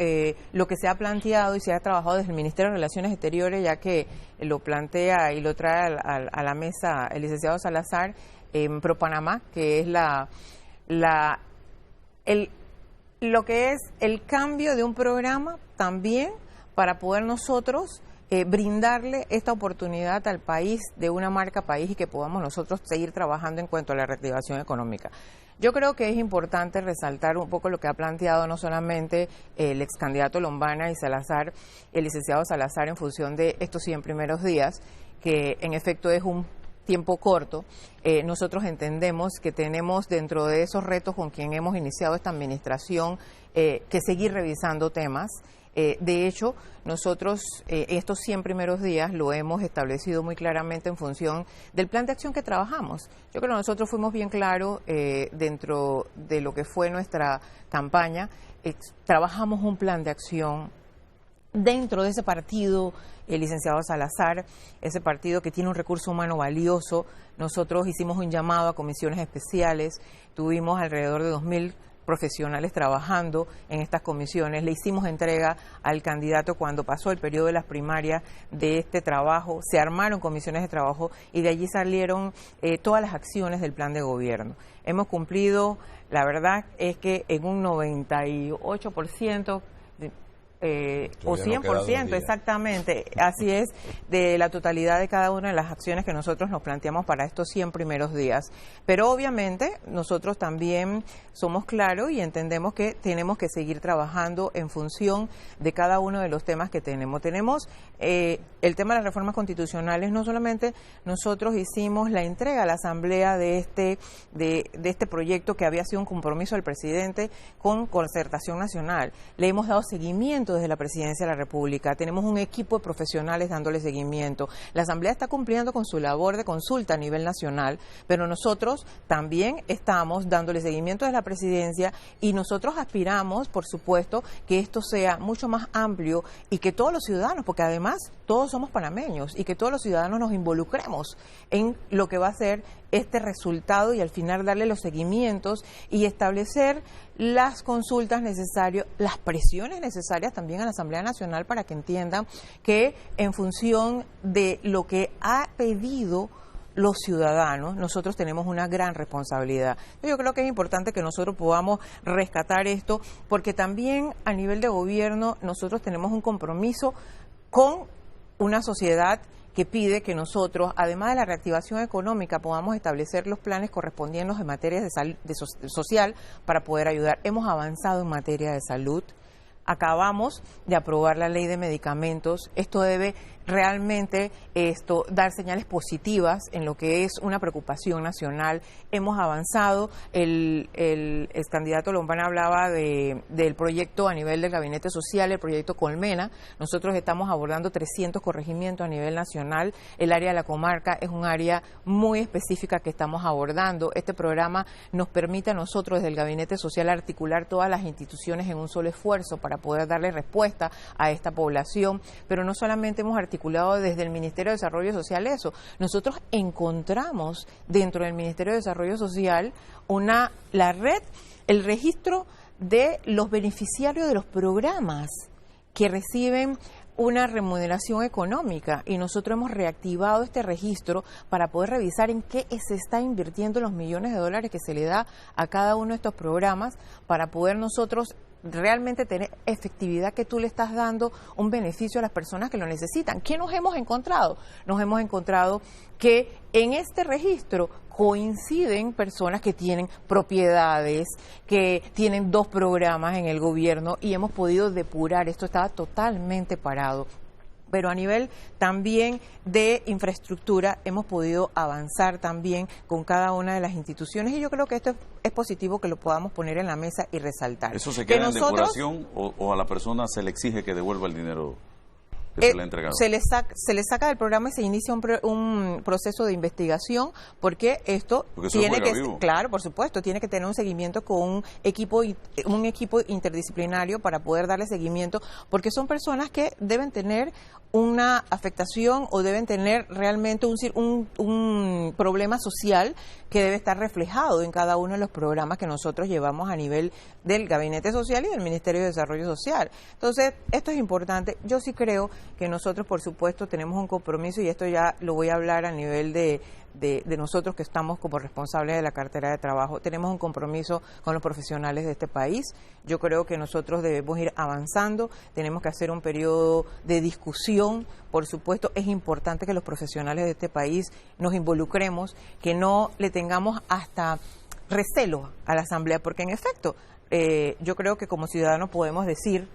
lo que se ha planteado y se ha trabajado desde el Ministerio de Relaciones Exteriores, ya que lo plantea y lo trae a la mesa el licenciado Salazar, en ProPanamá, que es lo que es el cambio de un programa también para poder nosotros brindarle esta oportunidad al país de una marca país y que podamos nosotros seguir trabajando en cuanto a la reactivación económica. Yo creo que es importante resaltar un poco lo que ha planteado no solamente el ex candidato Lombana y Salazar, el licenciado Salazar, en función de estos 100 primeros días, que en efecto es un tiempo corto. Nosotros entendemos que tenemos dentro de esos retos con quien hemos iniciado esta administración que seguir revisando temas. De hecho, nosotros estos 100 primeros días lo hemos establecido muy claramente en función del plan de acción que trabajamos. Yo creo que nosotros fuimos bien claros dentro de lo que fue nuestra campaña. Trabajamos un plan de acción dentro de ese partido, el licenciado Salazar, ese partido que tiene un recurso humano valioso, nosotros hicimos un llamado a comisiones especiales, tuvimos alrededor de 2.000 profesionales trabajando en estas comisiones. Le hicimos entrega al candidato cuando pasó el periodo de las primarias de este trabajo, se armaron comisiones de trabajo y de allí salieron todas las acciones del plan de gobierno. Hemos cumplido, la verdad es que en un 98%, o 100%, exactamente, así es, de la totalidad de cada una de las acciones que nosotros nos planteamos para estos 100 primeros días. Pero obviamente nosotros también somos claros y entendemos que tenemos que seguir trabajando en función de cada uno de los temas que tenemos. Tenemos el tema de las reformas constitucionales, no solamente nosotros hicimos la entrega a la Asamblea de este proyecto que había sido un compromiso del presidente con concertación nacional, le hemos dado seguimiento desde la Presidencia de la República, tenemos un equipo de profesionales dándole seguimiento. La Asamblea está cumpliendo con su labor de consulta a nivel nacional, pero nosotros también estamos dándole seguimiento desde la Presidencia y nosotros aspiramos, por supuesto, que esto sea mucho más amplio y que todos los ciudadanos, porque además todos somos panameños, y que todos los ciudadanos nos involucremos en lo que va a ser este resultado y al final darle los seguimientos y establecer las consultas necesarias, las presiones necesarias también a la Asamblea Nacional para que entiendan que en función de lo que ha pedido los ciudadanos, nosotros tenemos una gran responsabilidad. Yo creo que es importante que nosotros podamos rescatar esto, porque también a nivel de gobierno nosotros tenemos un compromiso con una sociedad que pide que nosotros, además de la reactivación económica, podamos establecer los planes correspondientes en materia de salud, social para poder ayudar. Hemos avanzado en materia de salud. Acabamos de aprobar la ley de medicamentos. Esto debe realmente dar señales positivas en lo que es una preocupación nacional. Hemos avanzado. El ex candidato Lombana hablaba del proyecto a nivel del Gabinete Social, el proyecto Colmena. Nosotros estamos abordando 300 corregimientos a nivel nacional. El área de la comarca es un área muy específica que estamos abordando. Este programa nos permite a nosotros desde el Gabinete Social articular todas las instituciones en un solo esfuerzo para poder darle respuesta a esta población, pero no solamente hemos articulado desde el Ministerio de Desarrollo Social eso, nosotros encontramos dentro del Ministerio de Desarrollo Social la red, el registro de los beneficiarios de los programas que reciben una remuneración económica, y nosotros hemos reactivado este registro para poder revisar en qué se está invirtiendo los millones de dólares que se le da a cada uno de estos programas, para poder nosotros realmente tener efectividad, que tú le estás dando un beneficio a las personas que lo necesitan. ¿Qué nos hemos encontrado? Nos hemos encontrado que en este registro coinciden personas que tienen propiedades, que tienen 2 programas en el gobierno, y hemos podido depurar. Esto estaba totalmente parado. Pero a nivel también de infraestructura hemos podido avanzar también con cada una de las instituciones, y yo creo que esto es positivo que lo podamos poner en la mesa y resaltar. ¿Eso se queda en depuración o a la persona se le exige que devuelva el dinero que se le ha entregado? Se le saca del programa y se inicia un proceso de investigación, porque esto tiene que, claro, por supuesto, tiene que tener un seguimiento con un equipo interdisciplinario para poder darle seguimiento, porque son personas que deben tener una afectación o deben tener realmente un problema social que debe estar reflejado en cada uno de los programas que nosotros llevamos a nivel del Gabinete Social y del Ministerio de Desarrollo Social. Entonces, esto es importante. Yo sí creo que nosotros, por supuesto, tenemos un compromiso, y esto ya lo voy a hablar a nivel de nosotros que estamos como responsables de la cartera de trabajo. Tenemos un compromiso con los profesionales de este país. Yo creo que nosotros debemos ir avanzando, tenemos que hacer un periodo de discusión. Por supuesto, es importante que los profesionales de este país nos involucremos, que no le tengamos hasta recelo a la Asamblea, porque en efecto, yo creo que como ciudadanos podemos decir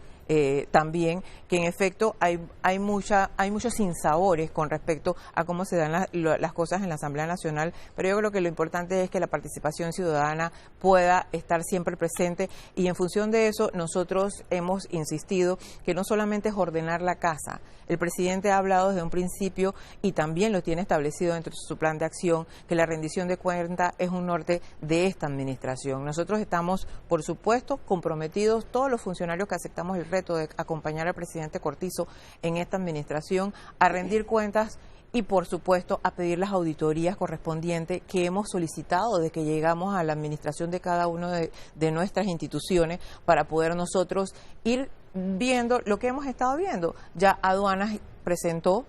también que en efecto hay muchos sinsabores con respecto a cómo se dan las cosas en la Asamblea Nacional, pero yo creo que lo importante es que la participación ciudadana pueda estar siempre presente, y en función de eso nosotros hemos insistido que no solamente es ordenar la casa. El presidente ha hablado desde un principio, y también lo tiene establecido dentro de su plan de acción, que la rendición de cuentas es un norte de esta administración. Nosotros estamos, por supuesto, comprometidos, todos los funcionarios que aceptamos el reto reto de acompañar al presidente Cortizo en esta administración a rendir cuentas y, por supuesto, a pedir las auditorías correspondientes que hemos solicitado desde que llegamos a la administración de cada una de nuestras instituciones para poder nosotros ir viendo lo que hemos estado viendo. Ya Aduanas presentó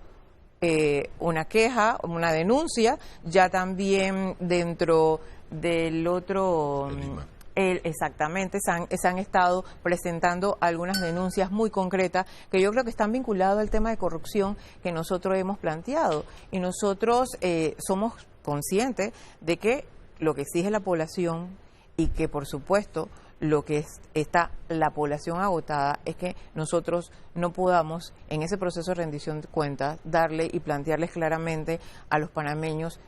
una queja, una denuncia, ya también dentro del otro... Exactamente, se han estado presentando algunas denuncias muy concretas que yo creo que están vinculadas al tema de corrupción que nosotros hemos planteado. Y nosotros somos conscientes de que lo que exige la población y que, por supuesto, lo que está la población agotada es que nosotros no podamos, en ese proceso de rendición de cuentas, darle y plantearles claramente a los panameños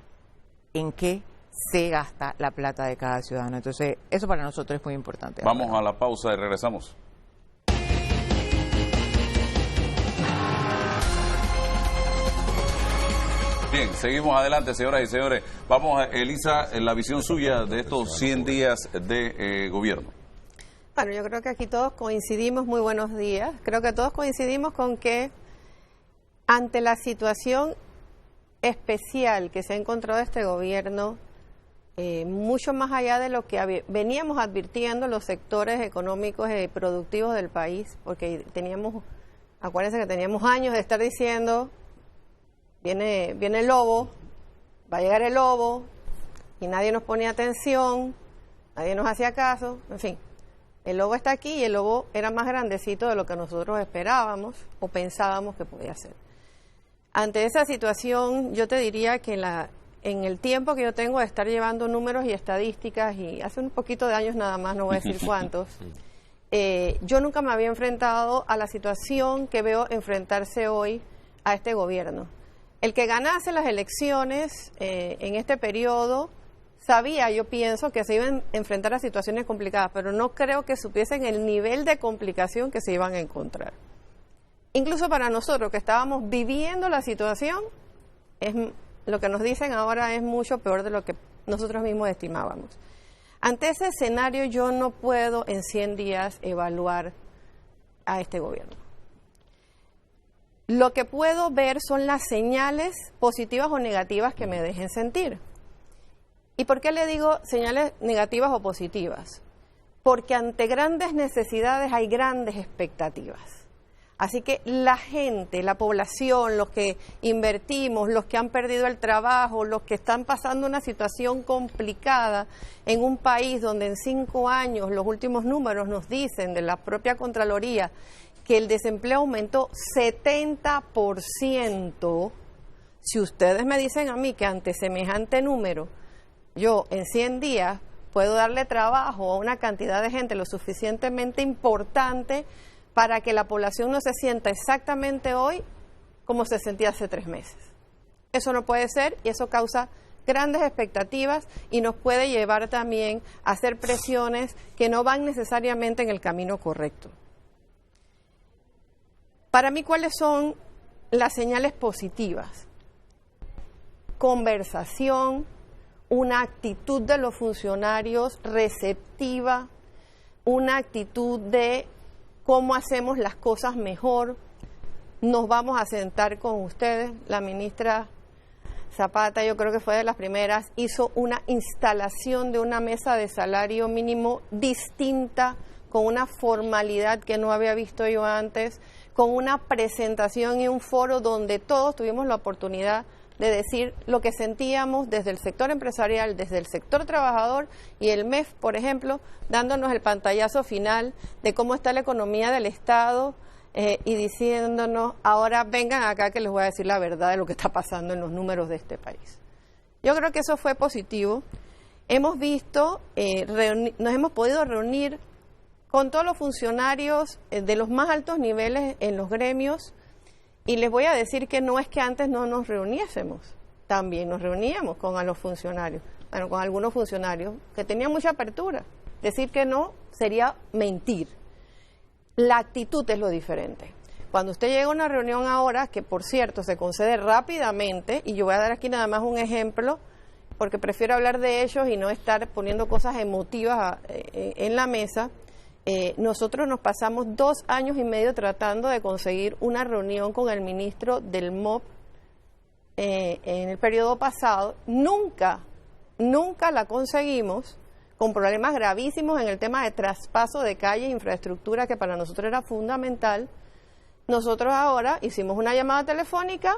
en qué se gasta la plata de cada ciudadano. Entonces, eso para nosotros es muy importante. Vamos a la pausa y regresamos. Bien, seguimos adelante, señoras y señores. Vamos, Elisa, en la visión suya de estos 100 días de gobierno. Bueno, yo creo que aquí todos coincidimos, muy buenos días, creo que todos coincidimos con que ante la situación especial que se ha encontrado este gobierno, mucho más allá de lo que veníamos advirtiendo los sectores económicos y productivos del país, porque acuérdense que teníamos años de estar diciendo, viene el lobo, va a llegar el lobo, y nadie nos ponía atención, nadie nos hacía caso, en fin, el lobo está aquí y el lobo era más grandecito de lo que nosotros esperábamos o pensábamos que podía ser. Ante esa situación, yo te diría que en el tiempo que yo tengo de estar llevando números y estadísticas, y hace un poquito de años nada más, no voy a decir cuántos, yo nunca me había enfrentado a la situación que veo enfrentarse hoy a este gobierno. El que ganase las elecciones en este periodo sabía, yo pienso, que se iban a enfrentar a situaciones complicadas, pero no creo que supiesen el nivel de complicación que se iban a encontrar. Incluso para nosotros que estábamos viviendo la situación, lo que nos dicen ahora es mucho peor de lo que nosotros mismos estimábamos. Ante ese escenario yo no puedo en 100 días evaluar a este gobierno. Lo que puedo ver son las señales positivas o negativas que me dejen sentir. ¿Y por qué le digo señales negativas o positivas? Porque ante grandes necesidades hay grandes expectativas. Así que la gente, la población, los que invertimos, los que han perdido el trabajo, los que están pasando una situación complicada en un país donde en 5 años los últimos números nos dicen de la propia Contraloría que el desempleo aumentó 70%, si ustedes me dicen a mí que ante semejante número yo en 100 días puedo darle trabajo a una cantidad de gente lo suficientemente importante para que la población no se sienta exactamente hoy como se sentía hace 3 meses. Eso no puede ser y eso causa grandes expectativas y nos puede llevar también a hacer presiones que no van necesariamente en el camino correcto. Para mí, ¿cuáles son las señales positivas? Conversación, una actitud de los funcionarios receptiva, una actitud de cómo hacemos las cosas mejor. Nos vamos a sentar con ustedes. La ministra Zapata, yo creo que fue de las primeras, hizo una instalación de una mesa de salario mínimo distinta, con una formalidad que no había visto yo antes, con una presentación y un foro donde todos tuvimos la oportunidad de decir lo que sentíamos desde el sector empresarial, desde el sector trabajador, y el MEF, por ejemplo, dándonos el pantallazo final de cómo está la economía del Estado y diciéndonos, ahora vengan acá que les voy a decir la verdad de lo que está pasando en los números de este país. Yo creo que eso fue positivo. Hemos visto, nos hemos podido reunir con todos los funcionarios de los más altos niveles en los gremios. Y les voy a decir que no es que antes no nos reuniésemos, también nos reuníamos con los funcionarios, bueno, con algunos funcionarios que tenían mucha apertura. Decir que no sería mentir. La actitud es lo diferente. Cuando usted llega a una reunión ahora, que por cierto se concede rápidamente, y yo voy a dar aquí nada más un ejemplo, porque prefiero hablar de ellos y no estar poniendo cosas emotivas en la mesa, nosotros nos pasamos 2 años y medio tratando de conseguir una reunión con el ministro del MOP en el periodo pasado. Nunca la conseguimos, con problemas gravísimos en el tema de traspaso de calle e infraestructura, que para nosotros era fundamental. Nosotros ahora hicimos una llamada telefónica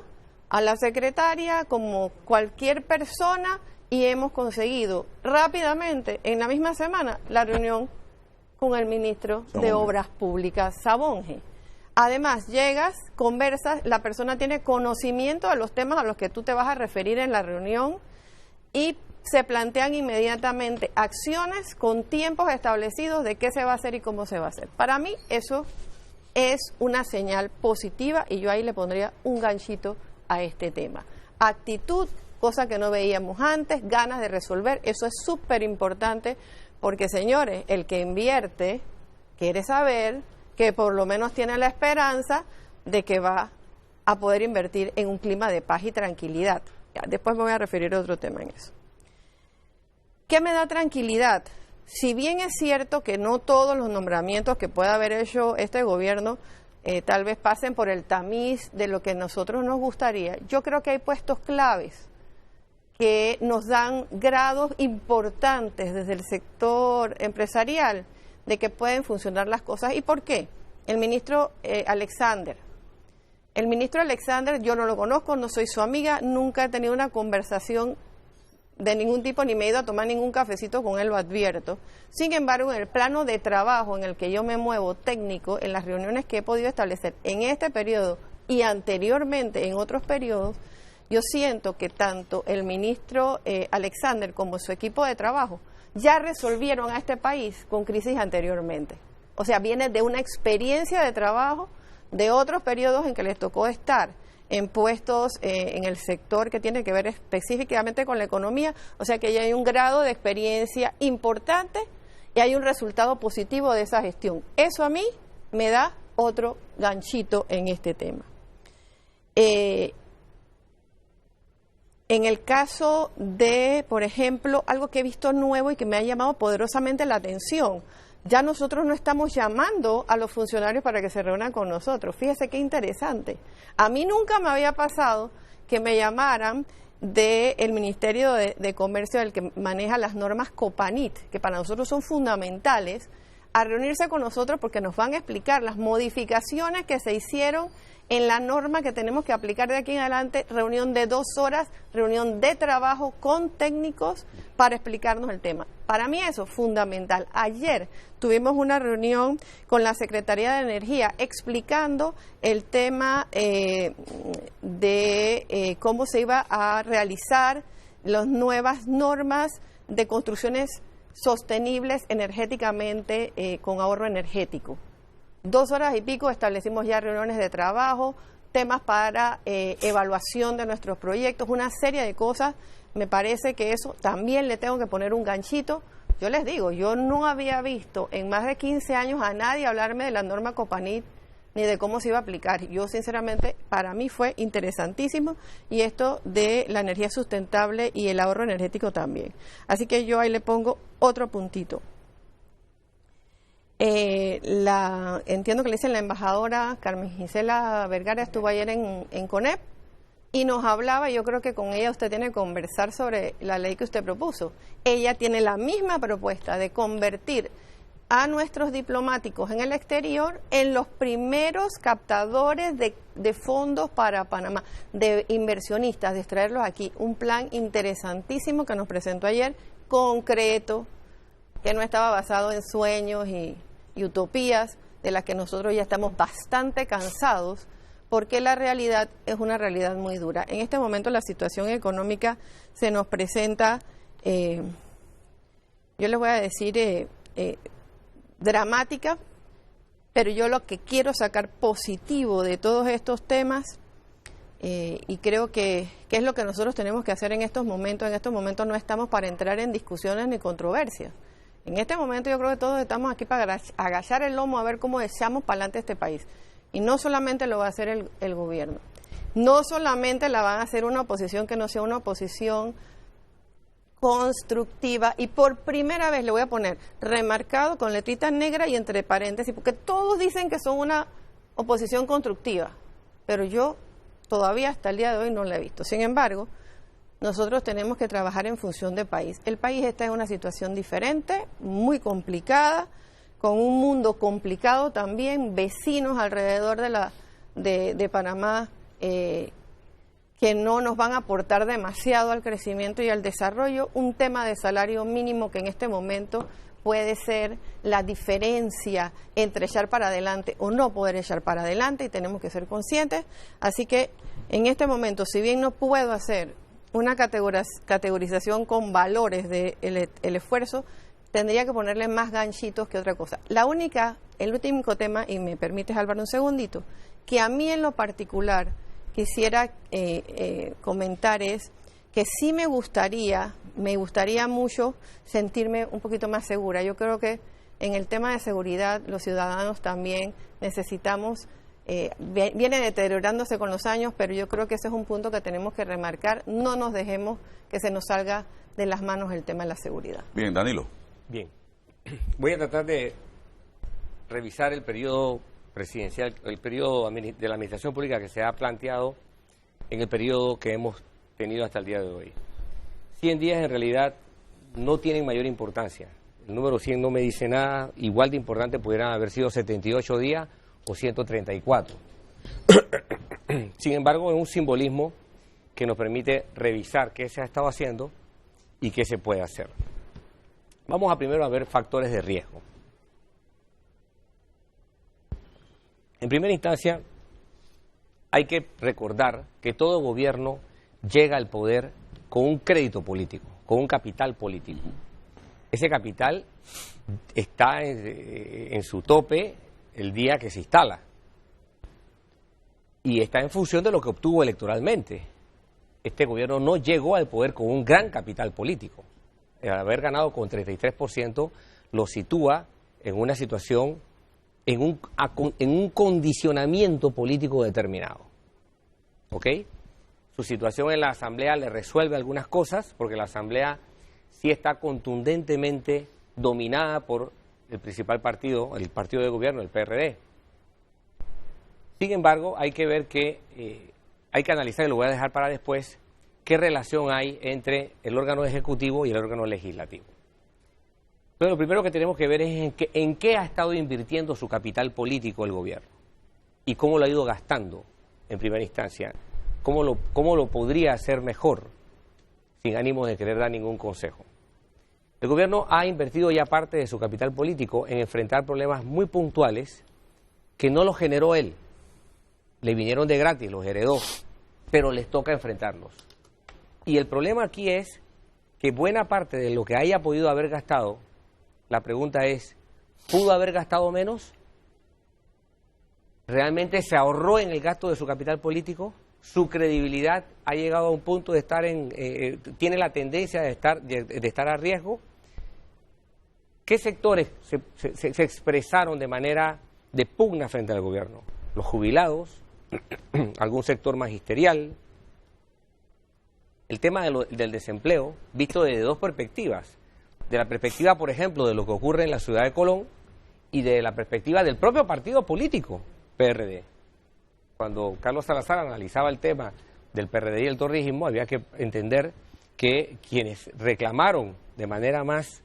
a la secretaria, como cualquier persona, y hemos conseguido rápidamente, en la misma semana, la reunión con el ministro de Obras Públicas, Sabonge. Además, llegas, conversas, la persona tiene conocimiento de los temas a los que tú te vas a referir en la reunión y se plantean inmediatamente acciones con tiempos establecidos de qué se va a hacer y cómo se va a hacer. Para mí eso es una señal positiva y yo ahí le pondría un ganchito a este tema. Actitud, cosa que no veíamos antes, ganas de resolver, eso es súper importante porque, señores, el que invierte quiere saber que por lo menos tiene la esperanza de que va a poder invertir en un clima de paz y tranquilidad. Ya, después me voy a referir a otro tema en eso. ¿Qué me da tranquilidad? Si bien es cierto que no todos los nombramientos que pueda haber hecho este gobierno tal vez pasen por el tamiz de lo que a nosotros nos gustaría, yo creo que hay puestos claves que nos dan grados importantes desde el sector empresarial de que pueden funcionar las cosas. ¿Y por qué? El ministro Alexander. El ministro Alexander, yo no lo conozco, no soy su amiga, nunca he tenido una conversación de ningún tipo, ni me he ido a tomar ningún cafecito con él, lo advierto. Sin embargo, en el plano de trabajo en el que yo me muevo técnico, en las reuniones que he podido establecer en este periodo y anteriormente en otros periodos, yo siento que tanto el ministro Alexander como su equipo de trabajo ya resolvieron a este país con crisis anteriormente. O sea, viene de una experiencia de trabajo de otros periodos en que les tocó estar en puestos en el sector que tiene que ver específicamente con la economía, o sea que ya hay un grado de experiencia importante y hay un resultado positivo de esa gestión. Eso a mí me da otro ganchito en este tema. En el caso de, por ejemplo, algo que he visto nuevo y que me ha llamado poderosamente la atención, ya nosotros no estamos llamando a los funcionarios para que se reúnan con nosotros. Fíjese qué interesante. A mí nunca me había pasado que me llamaran del Ministerio de Comercio, del que maneja las normas Copanit, que para nosotros son fundamentales, a reunirse con nosotros porque nos van a explicar las modificaciones que se hicieron en la norma que tenemos que aplicar de aquí en adelante, reunión de 2 horas, reunión de trabajo con técnicos para explicarnos el tema. Para mí eso es fundamental. Ayer tuvimos una reunión con la Secretaría de Energía explicando el tema de cómo se iba a realizar las nuevas normas de construcciones sostenibles energéticamente con ahorro energético. 2 horas y pico establecimos ya reuniones de trabajo, temas para evaluación de nuestros proyectos, una serie de cosas. Me parece que eso también le tengo que poner un ganchito. Yo les digo, yo no había visto en más de 15 años a nadie hablarme de la norma Copanit ni de cómo se iba a aplicar. Yo sinceramente, para mí fue interesantísimo, y esto de la energía sustentable y el ahorro energético también. Así que yo ahí le pongo otro puntito. Entiendo que le dicen la embajadora Carmen Gisela Vergara, estuvo ayer en CONEP y nos hablaba, yo creo que con ella usted tiene que conversar sobre la ley que usted propuso. Ella tiene la misma propuesta de convertir a nuestros diplomáticos en el exterior en los primeros captadores de fondos para Panamá, de inversionistas, de extraerlos aquí. Un plan interesantísimo que nos presentó ayer, concreto, que no estaba basado en sueños y utopías de las que nosotros ya estamos bastante cansados, porque la realidad es una realidad muy dura. En este momento la situación económica se nos presenta, yo les voy a decir, dramática, pero yo lo que quiero sacar positivo de todos estos temas, y creo que es lo que nosotros tenemos que hacer en estos momentos no estamos para entrar en discusiones ni controversias. En este momento yo creo que todos estamos aquí para agachar el lomo a ver cómo echamos para adelante este país. Y no solamente lo va a hacer el gobierno, no solamente la van a hacer una oposición que no sea una oposición constructiva, y por primera vez le voy a poner remarcado con letrita negra y entre paréntesis, porque todos dicen que son una oposición constructiva, pero yo todavía hasta el día de hoy no la he visto. Sin embargo, nosotros tenemos que trabajar en función del país. El país está en una situación diferente, muy complicada, con un mundo complicado también, vecinos alrededor de Panamá que no nos van a aportar demasiado al crecimiento y al desarrollo. Un tema de salario mínimo que en este momento puede ser la diferencia entre echar para adelante o no poder echar para adelante, y tenemos que ser conscientes. Así que en este momento, si bien no puedo hacer una categorización con valores del esfuerzo, tendría que ponerle más ganchitos que otra cosa. El último tema, y me permites, Álvaro, un segundito, que a mí en lo particular quisiera comentar es que sí me gustaría mucho sentirme un poquito más segura. Yo creo que en el tema de seguridad los ciudadanos también necesitamos, viene deteriorándose con los años, pero yo creo que ese es un punto que tenemos que remarcar. No nos dejemos que se nos salga de las manos el tema de la seguridad. Bien, Danilo. Bien, voy a tratar de revisar el periodo presidencial, el periodo de la administración pública que se ha planteado en el periodo que hemos tenido hasta el día de hoy. 100 días en realidad no tienen mayor importancia. El número 100 no me dice nada. Igual de importante pudieran haber sido 78 días o 134. Sin embargo, es un simbolismo que nos permite revisar qué se ha estado haciendo y qué se puede hacer. Vamos primero a ver factores de riesgo. En primera instancia, hay que recordar que todo gobierno llega al poder con un crédito político, con un capital político. Ese capital está en su tope el día que se instala y está en función de lo que obtuvo electoralmente. Este gobierno no llegó al poder con un gran capital político. El haber ganado con 33% lo sitúa en una situación, en un condicionamiento político determinado. ¿Ok? Su situación en la Asamblea le resuelve algunas cosas, porque la Asamblea sí está contundentemente dominada por el principal partido, el partido de gobierno, el PRD. Sin embargo, hay que ver que, hay que analizar, y lo voy a dejar para después, qué relación hay entre el órgano ejecutivo y el órgano legislativo. Entonces, lo primero que tenemos que ver es en qué ha estado invirtiendo su capital político el gobierno y cómo lo ha ido gastando en primera instancia, cómo lo podría hacer mejor, sin ánimo de querer dar ningún consejo. El gobierno ha invertido ya parte de su capital político en enfrentar problemas muy puntuales que no los generó él, le vinieron de gratis, los heredó, pero les toca enfrentarlos. Y el problema aquí es que buena parte de lo que haya podido haber gastado, la pregunta es, ¿pudo haber gastado menos? ¿Realmente se ahorró en el gasto de su capital político? ¿Su credibilidad ha llegado a un punto de estar tiene la tendencia de estar a riesgo? ¿Qué sectores se expresaron de manera de pugna frente al gobierno? Los jubilados, algún sector magisterial. El tema del desempleo, visto desde dos perspectivas. De la perspectiva, por ejemplo, de lo que ocurre en la ciudad de Colón y de la perspectiva del propio partido político, PRD. Cuando Carlos Salazar analizaba el tema del PRD y el torrijismo, había que entender que quienes reclamaron de manera más,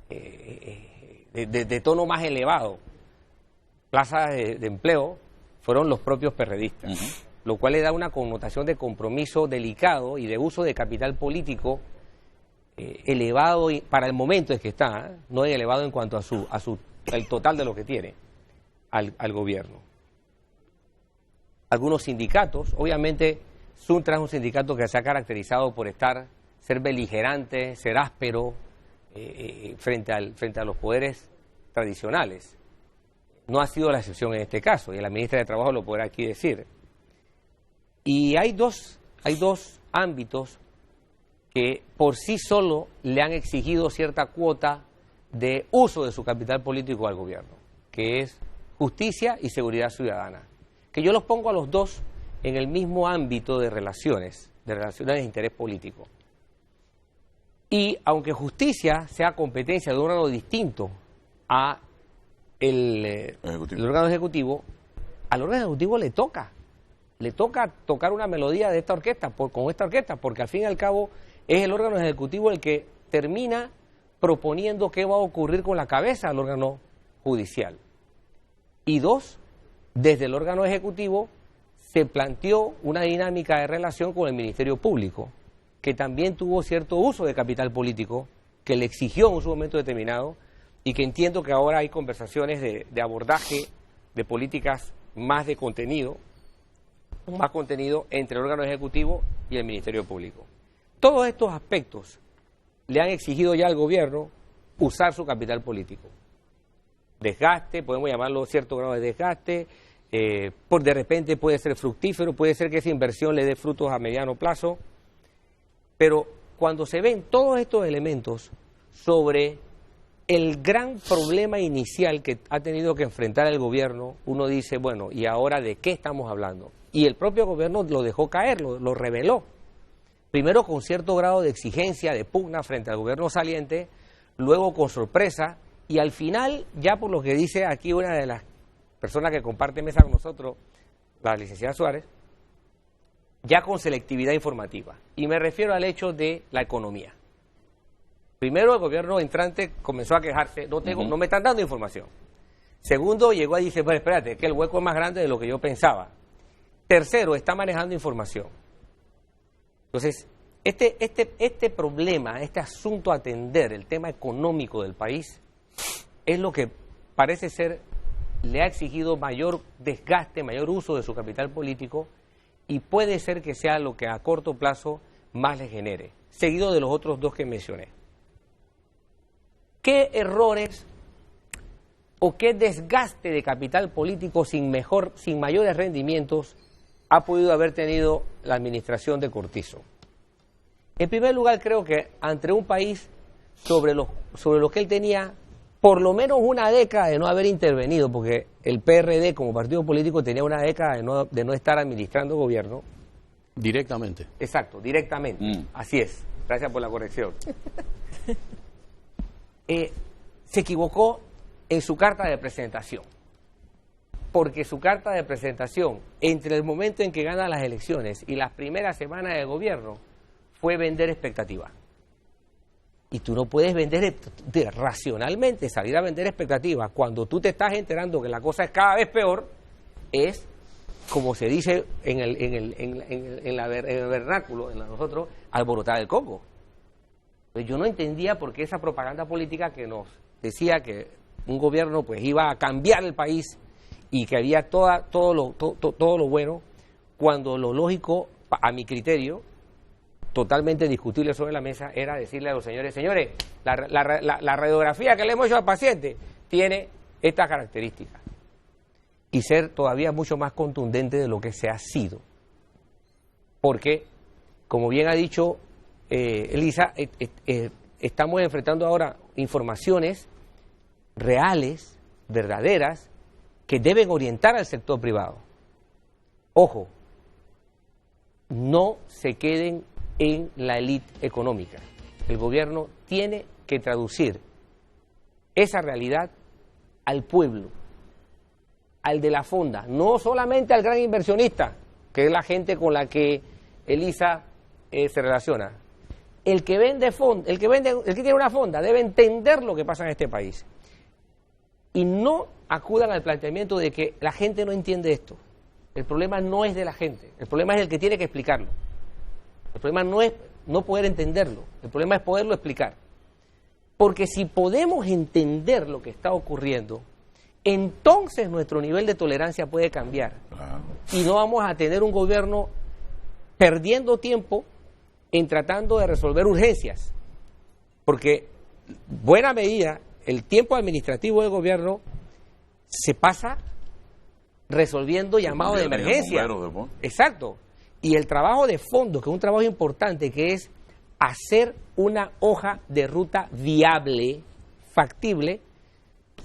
de tono más elevado, plazas de empleo, fueron los propios PRDistas, lo cual le da una connotación de compromiso delicado y de uso de capital político elevado para el momento en que está, no elevado en cuanto a el total de lo que tiene al gobierno. Algunos sindicatos, obviamente Suntra es un sindicato que se ha caracterizado por ser beligerante, ser áspero frente a los poderes tradicionales. No ha sido la excepción en este caso, y la ministra de Trabajo lo podrá aquí decir. Y hay dos ámbitos que por sí solo le han exigido cierta cuota de uso de su capital político al gobierno, que es justicia y seguridad ciudadana. Que yo los pongo a los dos en el mismo ámbito de relaciones de interés político. Y aunque justicia sea competencia de un órgano distinto a el órgano ejecutivo, al órgano ejecutivo le toca tocar una melodía de esta orquesta, con esta orquesta, porque al fin y al cabo es el órgano ejecutivo el que termina proponiendo qué va a ocurrir con la cabeza del órgano judicial. Y dos, desde el órgano ejecutivo se planteó una dinámica de relación con el Ministerio Público, que también tuvo cierto uso de capital político, que le exigió en un momento determinado, y que entiendo que ahora hay conversaciones de abordaje de políticas más de contenido, más contenido entre el órgano ejecutivo y el Ministerio Público. Todos estos aspectos le han exigido ya al gobierno usar su capital político. Desgaste, podemos llamarlo cierto grado de desgaste, por de repente puede ser fructífero, puede ser que esa inversión le dé frutos a mediano plazo, pero cuando se ven todos estos elementos sobre el gran problema inicial que ha tenido que enfrentar el gobierno, uno dice, bueno, ¿y ahora de qué estamos hablando? Y el propio gobierno lo dejó caer, lo reveló. Primero con cierto grado de exigencia, de pugna frente al gobierno saliente, luego con sorpresa, y al final, ya por lo que dice aquí una de las personas que comparte mesa con nosotros, la licenciada Suárez, ya con selectividad informativa. Y me refiero al hecho de la economía. Primero, el gobierno entrante comenzó a quejarse, no me están dando información. Segundo, llegó a decir, bueno, espérate, que el hueco es más grande de lo que yo pensaba. Tercero, está manejando información. Entonces, este problema, este asunto a atender, el tema económico del país, es lo que parece ser, le ha exigido mayor desgaste, mayor uso de su capital político, y puede ser que sea lo que a corto plazo más le genere, seguido de los otros dos que mencioné. ¿Qué errores o qué desgaste de capital político sin mayores rendimientos ha podido haber tenido la administración de Cortizo? En primer lugar, creo que ante un país sobre lo que él tenía por lo menos una década de no haber intervenido, porque el PRD como partido político tenía una década de no estar administrando gobierno. Directamente. Exacto, directamente. Así es. Gracias por la corrección. Se equivocó en su carta de presentación, porque su carta de presentación, entre el momento en que gana las elecciones y las primeras semanas de gobierno, fue vender expectativas. Y tú no puedes vender racionalmente, salir a vender expectativas cuando tú te estás enterando que la cosa es cada vez peor, es, como se dice en el vernáculo, nosotros, alborotar el coco. Pues yo no entendía por qué esa propaganda política que nos decía que un gobierno pues iba a cambiar el país y que había todo lo bueno, cuando lo lógico, a mi criterio, totalmente discutible sobre la mesa, era decirle a los señores, la radiografía que le hemos hecho al paciente tiene estas características, y ser todavía mucho más contundente de lo que se ha sido, porque, como bien ha dicho Elisa, estamos enfrentando ahora informaciones reales, verdaderas, que deben orientar al sector privado. Ojo, no se queden en la élite económica. El gobierno tiene que traducir esa realidad al pueblo, al de la fonda, no solamente al gran inversionista, que es la gente con la que Elisa se relaciona. El que tiene una fonda debe entender lo que pasa en este país. Y no acudan al planteamiento de que la gente no entiende esto. El problema no es de la gente, el problema es el que tiene que explicarlo. El problema no es no poder entenderlo, el problema es poderlo explicar. Porque si podemos entender lo que está ocurriendo, entonces nuestro nivel de tolerancia puede cambiar. Y no vamos a tener un gobierno perdiendo tiempo en tratando de resolver urgencias. Porque, buena medida, el tiempo administrativo del gobierno se pasa resolviendo llamados de emergencia. Exacto. Y el trabajo de fondo, que es un trabajo importante, que es hacer una hoja de ruta viable, factible,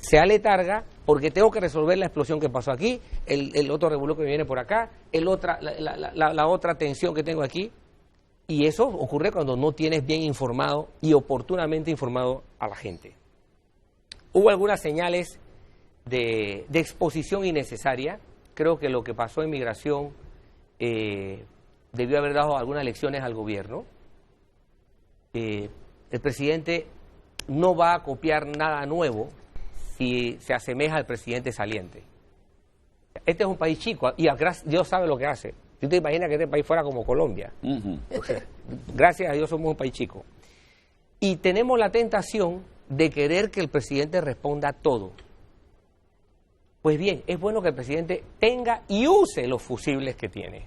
se aletarga porque tengo que resolver la explosión que pasó aquí, el otro revuelo que viene por acá, la otra tensión que tengo aquí. Y eso ocurre cuando no tienes bien informado y oportunamente informado a la gente. Hubo algunas señales de exposición innecesaria. Creo que lo que pasó en migración debió haber dado algunas lecciones al gobierno. El presidente no va a copiar nada nuevo si se asemeja al presidente saliente. Este es un país chico y Dios sabe lo que hace. ¿Tú te imaginas que este país fuera como Colombia? O sea, gracias a Dios somos un país chico. Y tenemos la tentación de querer que el presidente responda a todo. Pues bien, es bueno que el presidente tenga y use los fusibles que tiene.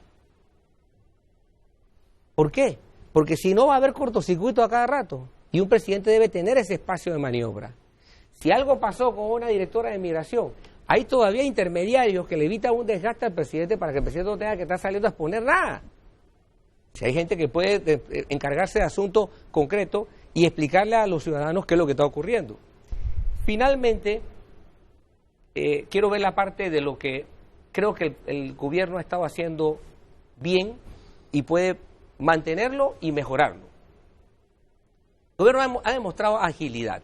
¿Por qué? Porque si no va a haber cortocircuito a cada rato y un presidente debe tener ese espacio de maniobra. Si algo pasó con una directora de migración, hay todavía intermediarios que le evitan un desgaste al presidente para que el presidente no tenga que estar saliendo a exponer nada. Si hay gente que puede encargarse de asuntos concretos y explicarle a los ciudadanos qué es lo que está ocurriendo. Finalmente, quiero ver la parte de lo que creo que el gobierno ha estado haciendo bien y puede mantenerlo y mejorarlo. El gobierno ha demostrado agilidad.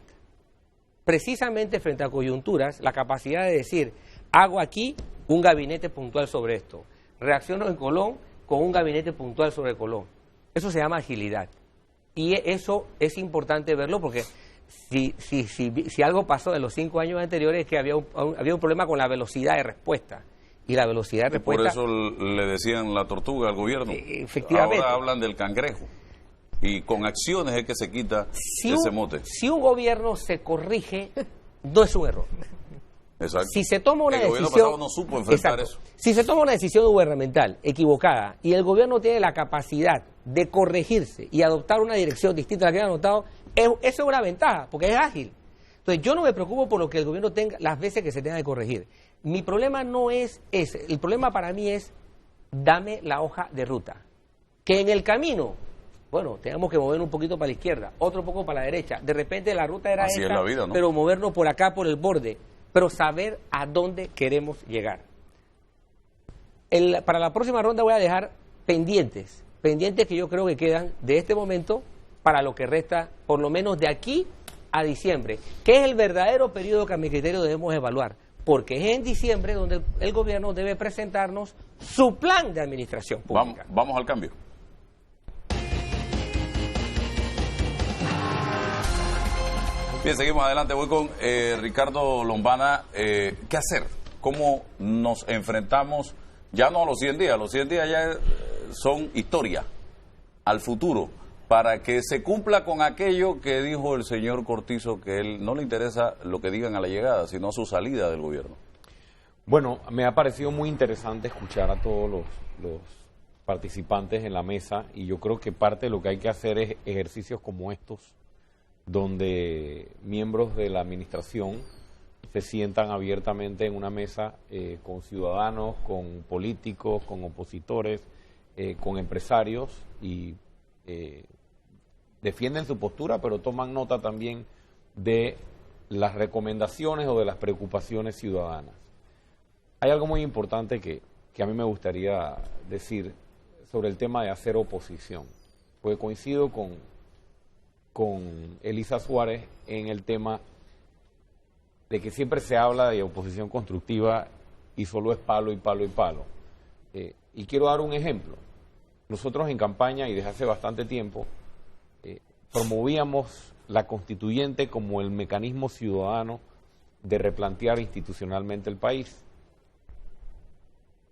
Precisamente frente a coyunturas, la capacidad de decir, hago aquí un gabinete puntual sobre esto, reacciono en Colón con un gabinete puntual sobre Colón. Eso se llama agilidad. Y eso es importante verlo porque si algo pasó en los 5 años anteriores es que había un problema con la velocidad de respuesta. Y la velocidad de respuesta... Por eso le decían la tortuga al gobierno. Efectivamente. Ahora hablan del cangrejo. Y con acciones es que se quita ese mote. Si un gobierno se corrige, no es un error. Exacto. Si se toma una decisión... El gobierno pasado no supo enfrentar eso. Si se toma una decisión gubernamental equivocada y el gobierno tiene la capacidad de corregirse y adoptar una dirección distinta a la que ha adoptado, eso es una ventaja, porque es ágil. Entonces yo no me preocupo por lo que el gobierno tenga las veces que se tenga que corregir. Mi problema no es ese. El problema para mí es, dame la hoja de ruta. Que en el camino... Bueno, tenemos que mover un poquito para la izquierda, otro poco para la derecha. De repente la ruta era esta, la vida, ¿no? Pero movernos por acá, por el borde. Pero saber a dónde queremos llegar. Para la próxima ronda voy a dejar pendientes que yo creo que quedan de este momento para lo que resta, por lo menos de aquí a diciembre, que es el verdadero periodo que a mi criterio debemos evaluar. Porque es en diciembre donde el gobierno debe presentarnos su plan de administración pública. Vamos al cambio. Bien, seguimos adelante. Voy con Ricardo Lombana. ¿Qué hacer? ¿Cómo nos enfrentamos ya no a los 100 días? Los 100 días ya son historia al futuro, para que se cumpla con aquello que dijo el señor Cortizo, que él no le interesa lo que digan a la llegada, sino su salida del gobierno. Bueno, me ha parecido muy interesante escuchar a todos los participantes en la mesa, y yo creo que parte de lo que hay que hacer es ejercicios como estos, donde miembros de la administración se sientan abiertamente en una mesa con ciudadanos, con políticos, con opositores, con empresarios, y defienden su postura, pero toman nota también de las recomendaciones o de las preocupaciones ciudadanas. Hay algo muy importante que a mí me gustaría decir sobre el tema de hacer oposición, porque coincido con Elisa Suárez en el tema de que siempre se habla de oposición constructiva y solo es palo y palo y palo. Y quiero dar un ejemplo. Nosotros en campaña y desde hace bastante tiempo promovíamos la constituyente como el mecanismo ciudadano de replantear institucionalmente el país.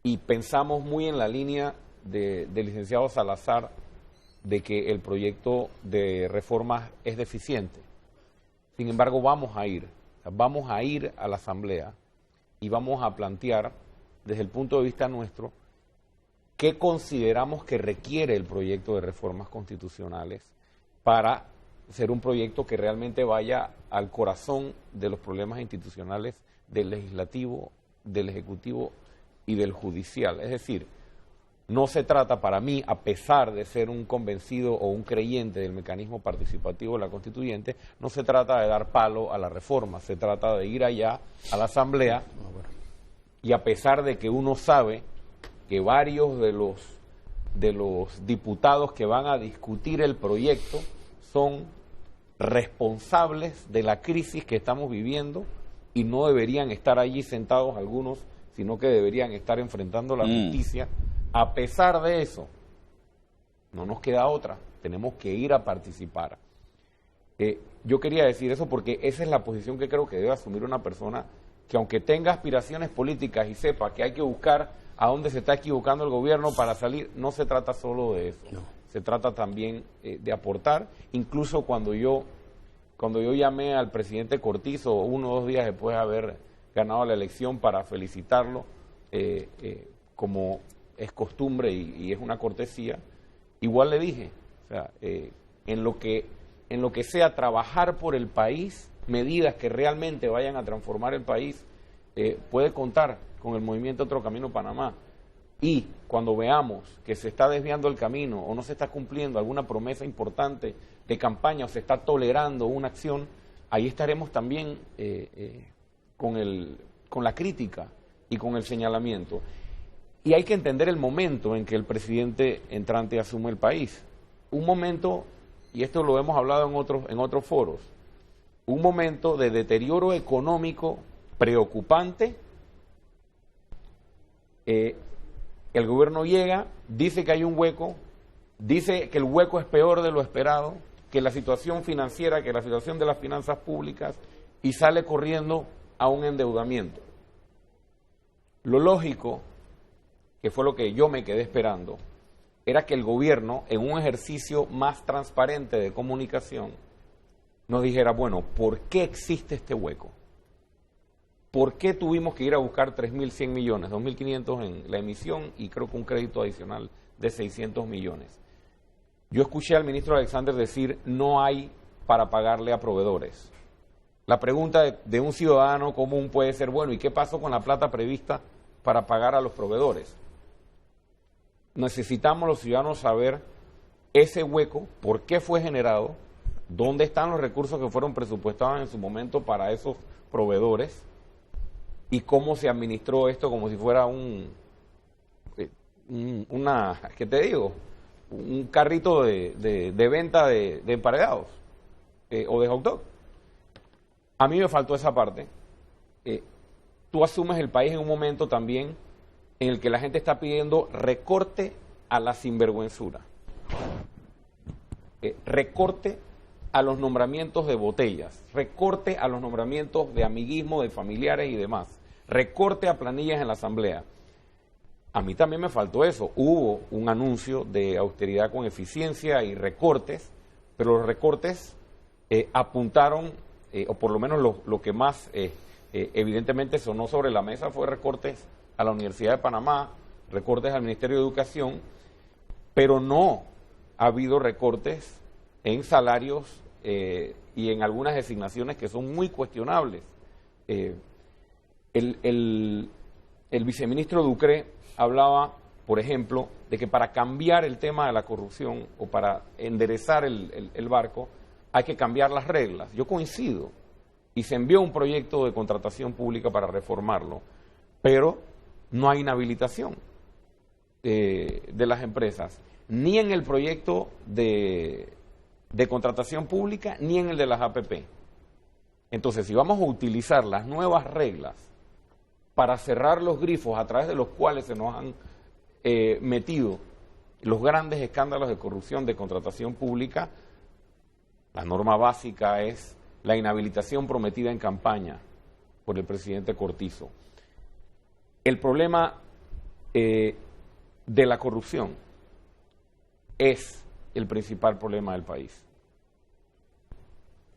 Y pensamos muy en la línea del licenciado Salazar, de que el proyecto de reformas es deficiente. Sin embargo, vamos a ir a la Asamblea y vamos a plantear, desde el punto de vista nuestro, qué consideramos que requiere el proyecto de reformas constitucionales para ser un proyecto que realmente vaya al corazón de los problemas institucionales del legislativo, del ejecutivo y del judicial. Es decir, no se trata para mí, a pesar de ser un convencido o un creyente del mecanismo participativo de la constituyente, no se trata de dar palo a la reforma, se trata de ir allá a la Asamblea, y a pesar de que uno sabe que varios de los de los diputados que van a discutir el proyecto son responsables de la crisis que estamos viviendo y no deberían estar allí sentados algunos, sino que deberían estar enfrentando la justicia. A pesar de eso, no nos queda otra, tenemos que ir a participar. Yo quería decir eso porque esa es la posición que creo que debe asumir una persona que, aunque tenga aspiraciones políticas y sepa que hay que buscar a dónde se está equivocando el gobierno para salir, no se trata solo de eso, se trata también de aportar. Incluso cuando yo llamé al presidente Cortizo 1 o 2 días después de haber ganado la elección para felicitarlo, como es costumbre y es una cortesía, igual le dije, o sea, en lo que sea trabajar por el país, medidas que realmente vayan a transformar el país, puede contar con el movimiento Otro Camino Panamá. Y cuando veamos que se está desviando el camino o no se está cumpliendo alguna promesa importante de campaña o se está tolerando una acción, ahí estaremos también con la crítica y con el señalamiento. Y hay que entender el momento en que el presidente entrante asume el país. Un momento, y esto lo hemos hablado en otros foros, un momento de deterioro económico preocupante. El gobierno llega, dice que hay un hueco, dice que el hueco es peor de lo esperado, que la situación financiera, que la situación de las finanzas públicas, y sale corriendo a un endeudamiento. Lo lógico, que fue lo que yo me quedé esperando, era que el gobierno, en un ejercicio más transparente de comunicación, nos dijera, bueno, ¿por qué existe este hueco? ¿Por qué tuvimos que ir a buscar 3.100 millones, 2.500 en la emisión y creo que un crédito adicional de 600 millones? Yo escuché al ministro Alexander decir, no hay para pagarle a proveedores. La pregunta de un ciudadano común puede ser, bueno, ¿y qué pasó con la plata prevista para pagar a los proveedores? Necesitamos los ciudadanos saber ese hueco, por qué fue generado, dónde están los recursos que fueron presupuestados en su momento para esos proveedores y cómo se administró esto como si fuera ¿qué te digo? Un carrito de venta de emparedados o de hot dog. A mí me faltó esa parte. Tú asumes el país en un momento también en el que la gente está pidiendo recorte a la sinvergüenzura, recorte a los nombramientos de botellas, recorte a los nombramientos de amiguismo, de familiares y demás, recorte a planillas en la Asamblea. A mí también me faltó eso. Hubo un anuncio de austeridad con eficiencia y recortes, pero los recortes apuntaron, o por lo menos lo que más evidentemente sonó sobre la mesa fue recortes a la Universidad de Panamá, recortes al Ministerio de Educación, pero no ha habido recortes en salarios y en algunas designaciones que son muy cuestionables. El viceministro Ducre hablaba, por ejemplo, de que para cambiar el tema de la corrupción o para enderezar el barco hay que cambiar las reglas. Yo coincido, y se envió un proyecto de contratación pública para reformarlo, pero no hay inhabilitación de las empresas, ni en el proyecto de contratación pública, ni en el de las APP. Entonces, si vamos a utilizar las nuevas reglas para cerrar los grifos a través de los cuales se nos han metido los grandes escándalos de corrupción de contratación pública, la norma básica es la inhabilitación prometida en campaña por el presidente Cortizo. El problema de la corrupción es el principal problema del país.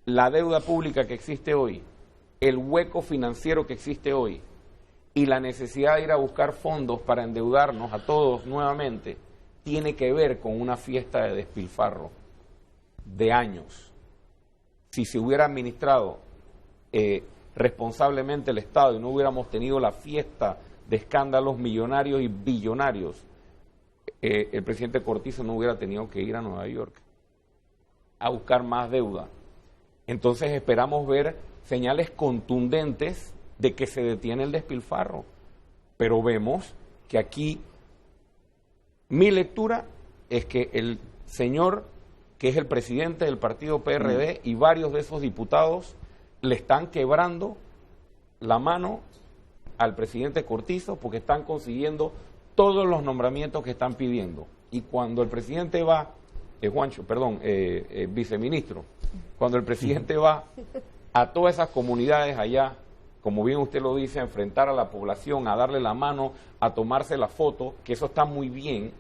La deuda pública que existe hoy, el hueco financiero que existe hoy y la necesidad de ir a buscar fondos para endeudarnos a todos nuevamente, tiene que ver con una fiesta de despilfarro de años. Si se hubiera administrado responsablemente el Estado y no hubiéramos tenido la fiesta de escándalos millonarios y billonarios, el presidente Cortizo no hubiera tenido que ir a Nueva York a buscar más deuda. Entonces esperamos ver señales contundentes de que se detiene el despilfarro, pero vemos que aquí Mi lectura es que el señor, que es el presidente del partido PRD, y varios de esos diputados le están quebrando la mano al presidente Cortizo porque están consiguiendo todos los nombramientos que están pidiendo. Y cuando el presidente va, viceministro, cuando el presidente va a todas esas comunidades allá, como bien usted lo dice, a enfrentar a la población, a darle la mano, a tomarse la foto, que eso está muy bien,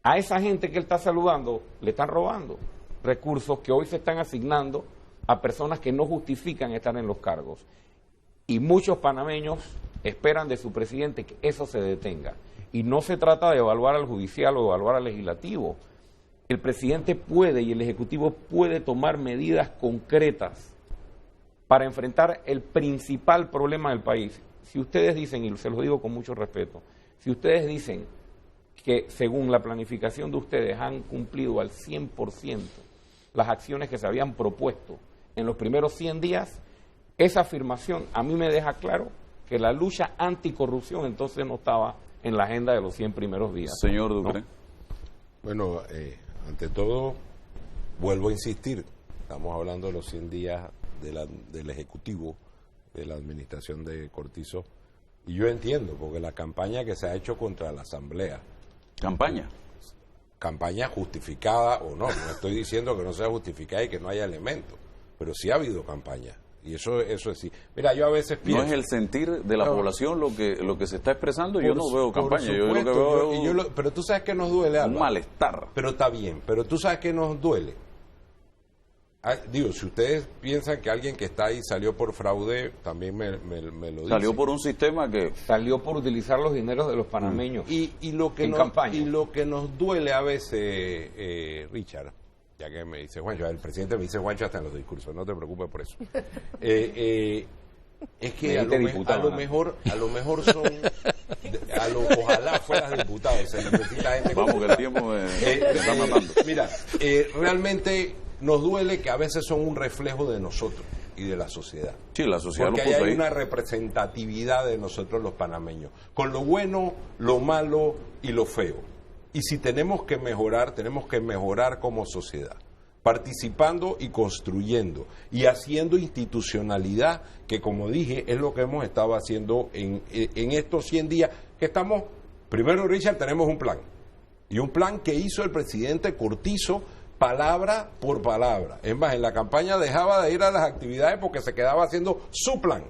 a esa gente que él está saludando le están robando recursos que hoy se están asignando a personas que no justifican estar en los cargos. Y muchos panameños esperan de su presidente que eso se detenga. Y no se trata de evaluar al judicial o evaluar al legislativo. El presidente puede y el ejecutivo puede tomar medidas concretas para enfrentar el principal problema del país. Si ustedes dicen, y se los digo con mucho respeto, si ustedes dicen que según la planificación de ustedes han cumplido al 100% las acciones que se habían propuesto en los primeros 100 días, esa afirmación a mí me deja claro que la lucha anticorrupción entonces no estaba en la agenda de los 100 primeros días. Señor Ducre. ¿No? Bueno, ante todo, vuelvo a insistir, estamos hablando de los 100 días del Ejecutivo, de la administración de Cortizo, y yo entiendo, porque la campaña que se ha hecho contra la Asamblea... Campaña justificada o no estoy diciendo que no sea justificada y que no haya elementos, pero sí ha habido campaña. Y eso es sí. Mira, yo a veces pienso... ¿No es el sentir de la población lo que se está expresando? Yo no veo campaña. Yo lo que veo pero tú sabes que nos duele, Álvaro. Un malestar. Pero está bien, pero tú sabes que nos duele. Digo, si ustedes piensan que alguien que está ahí salió por fraude, también me lo dicen. Salió por un sistema que... Salió por utilizar los dineros de los panameños y lo que en nos, campaña. Y lo que nos duele a veces, Richard, ya que me dice Juancho, el presidente me dice Juancho hasta en los discursos, no te preocupes por eso. Es que a lo mejor son, ojalá fueras diputado, se necesita gente. Vamos, que el tiempo me está matando. Mira, realmente nos duele que a veces son un reflejo de nosotros y de la sociedad. Sí, la sociedad porque lo puso hay ahí. Una representatividad de nosotros los panameños, con lo bueno, lo malo y lo feo. Y si tenemos que mejorar como sociedad, participando y construyendo y haciendo institucionalidad, que como dije, es lo que hemos estado haciendo en estos 100 días, que estamos, primero Richard, tenemos un plan, y un plan que hizo el presidente Cortizo, palabra por palabra. Es más, en la campaña dejaba de ir a las actividades porque se quedaba haciendo su plan.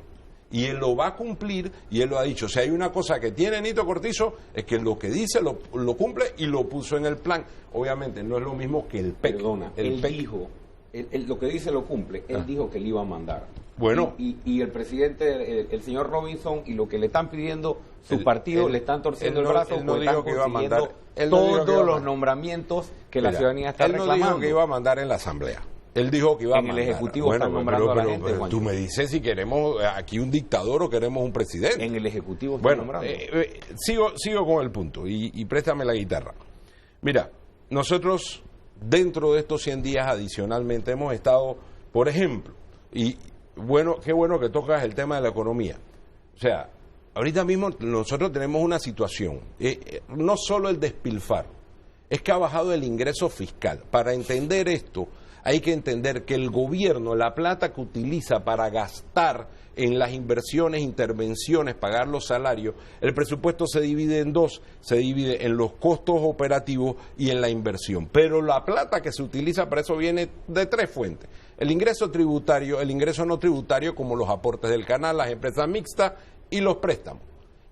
Y él lo va a cumplir y él lo ha dicho. Si hay una cosa que tiene Nito Cortizo es que lo que dice lo cumple y lo puso en el plan. Obviamente no es lo mismo que el PEC. Perdona, él dijo, lo que dice lo cumple. Él dijo que le iba a mandar. Bueno. Y el presidente, el señor Robinson, y lo que le están pidiendo su partido, le están torciendo el brazo, no dijo que iba a mandar todos los nombramientos que la ciudadanía está reclamando. Él no dijo que iba a mandar en la Asamblea. Él dijo que iba a mandar. En el Ejecutivo están nombrando a la gente, pero tú me dices si queremos aquí un dictador o queremos un presidente. En el Ejecutivo están nombrando. Sigo con el punto y préstame la guitarra. Mira, nosotros dentro de estos 100 días adicionalmente hemos estado, por ejemplo, y bueno, qué bueno que tocas el tema de la economía. O sea, ahorita mismo nosotros tenemos una situación, no solo el despilfarro, es que ha bajado el ingreso fiscal. Para entender esto, hay que entender que el gobierno, la plata que utiliza para gastar en las inversiones, intervenciones, pagar los salarios, el presupuesto se divide en dos, se divide en los costos operativos y en la inversión. Pero la plata que se utiliza para eso viene de tres fuentes. El ingreso tributario, el ingreso no tributario, como los aportes del canal, las empresas mixtas y los préstamos.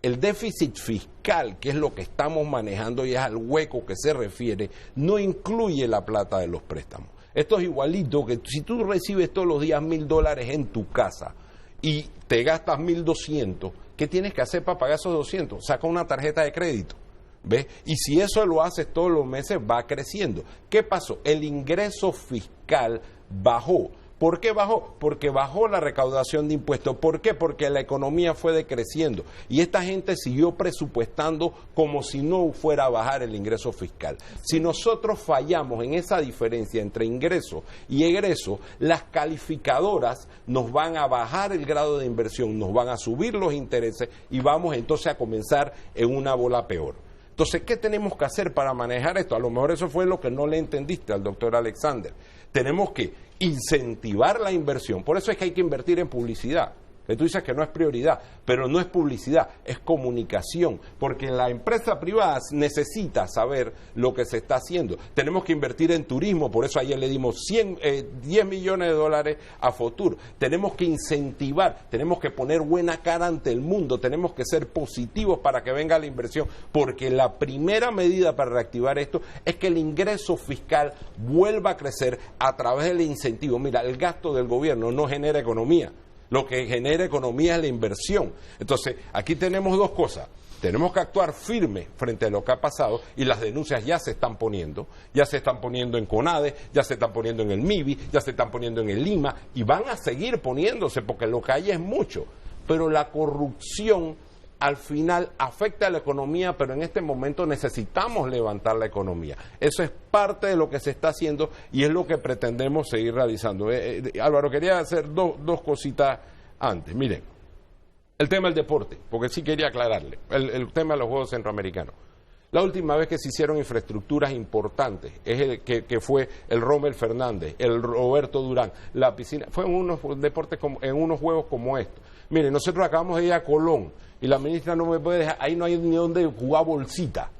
El déficit fiscal, que es lo que estamos manejando y es al hueco que se refiere, no incluye la plata de los préstamos. Esto es igualito que si tú recibes todos los días $1,000 en tu casa y te gastas 1.200, ¿qué tienes que hacer para pagar esos 200? Saca una tarjeta de crédito, ¿ves? Y si eso lo haces todos los meses, va creciendo. ¿Qué pasó? El ingreso fiscal bajó. ¿Por qué bajó? Porque bajó la recaudación de impuestos. ¿Por qué? Porque la economía fue decreciendo y esta gente siguió presupuestando como si no fuera a bajar el ingreso fiscal. Si nosotros fallamos en esa diferencia entre ingreso y egreso, las calificadoras nos van a bajar el grado de inversión, nos van a subir los intereses y vamos entonces a comenzar en una bola peor. Entonces, ¿qué tenemos que hacer para manejar esto? A lo mejor eso fue lo que no le entendiste al doctor Alexander. Tenemos que incentivar la inversión. Por eso es que hay que invertir en publicidad. Que tú dices que no es prioridad, pero no es publicidad, es comunicación, porque la empresa privada necesita saber lo que se está haciendo. Tenemos que invertir en turismo, por eso ayer le dimos 10 millones de dólares a Fotur. Tenemos que incentivar, tenemos que poner buena cara ante el mundo, tenemos que ser positivos para que venga la inversión, porque la primera medida para reactivar esto es que el ingreso fiscal vuelva a crecer a través del incentivo. Mira, el gasto del gobierno no genera economía. Lo que genera economía es la inversión. Entonces, aquí tenemos dos cosas. Tenemos que actuar firme frente a lo que ha pasado y las denuncias ya se están poniendo en CONADE, ya se están poniendo en el MIBI, ya se están poniendo en el Lima y van a seguir poniéndose porque lo que hay es mucho. Pero la corrupción al final afecta a la economía, pero en este momento necesitamos levantar la economía. Eso es parte de lo que se está haciendo y es lo que pretendemos seguir realizando. Álvaro, quería hacer dos cositas antes. Miren, el tema del deporte, porque sí quería aclararle, el tema de los Juegos Centroamericanos. La última vez que se hicieron infraestructuras importantes, que fue el Rommel Fernández, el Roberto Durán, la piscina, fue en unos deportes, en unos juegos como estos. Miren, nosotros acabamos de ir a Colón y la ministra no me puede dejar, ahí no hay ni donde jugar bolsita.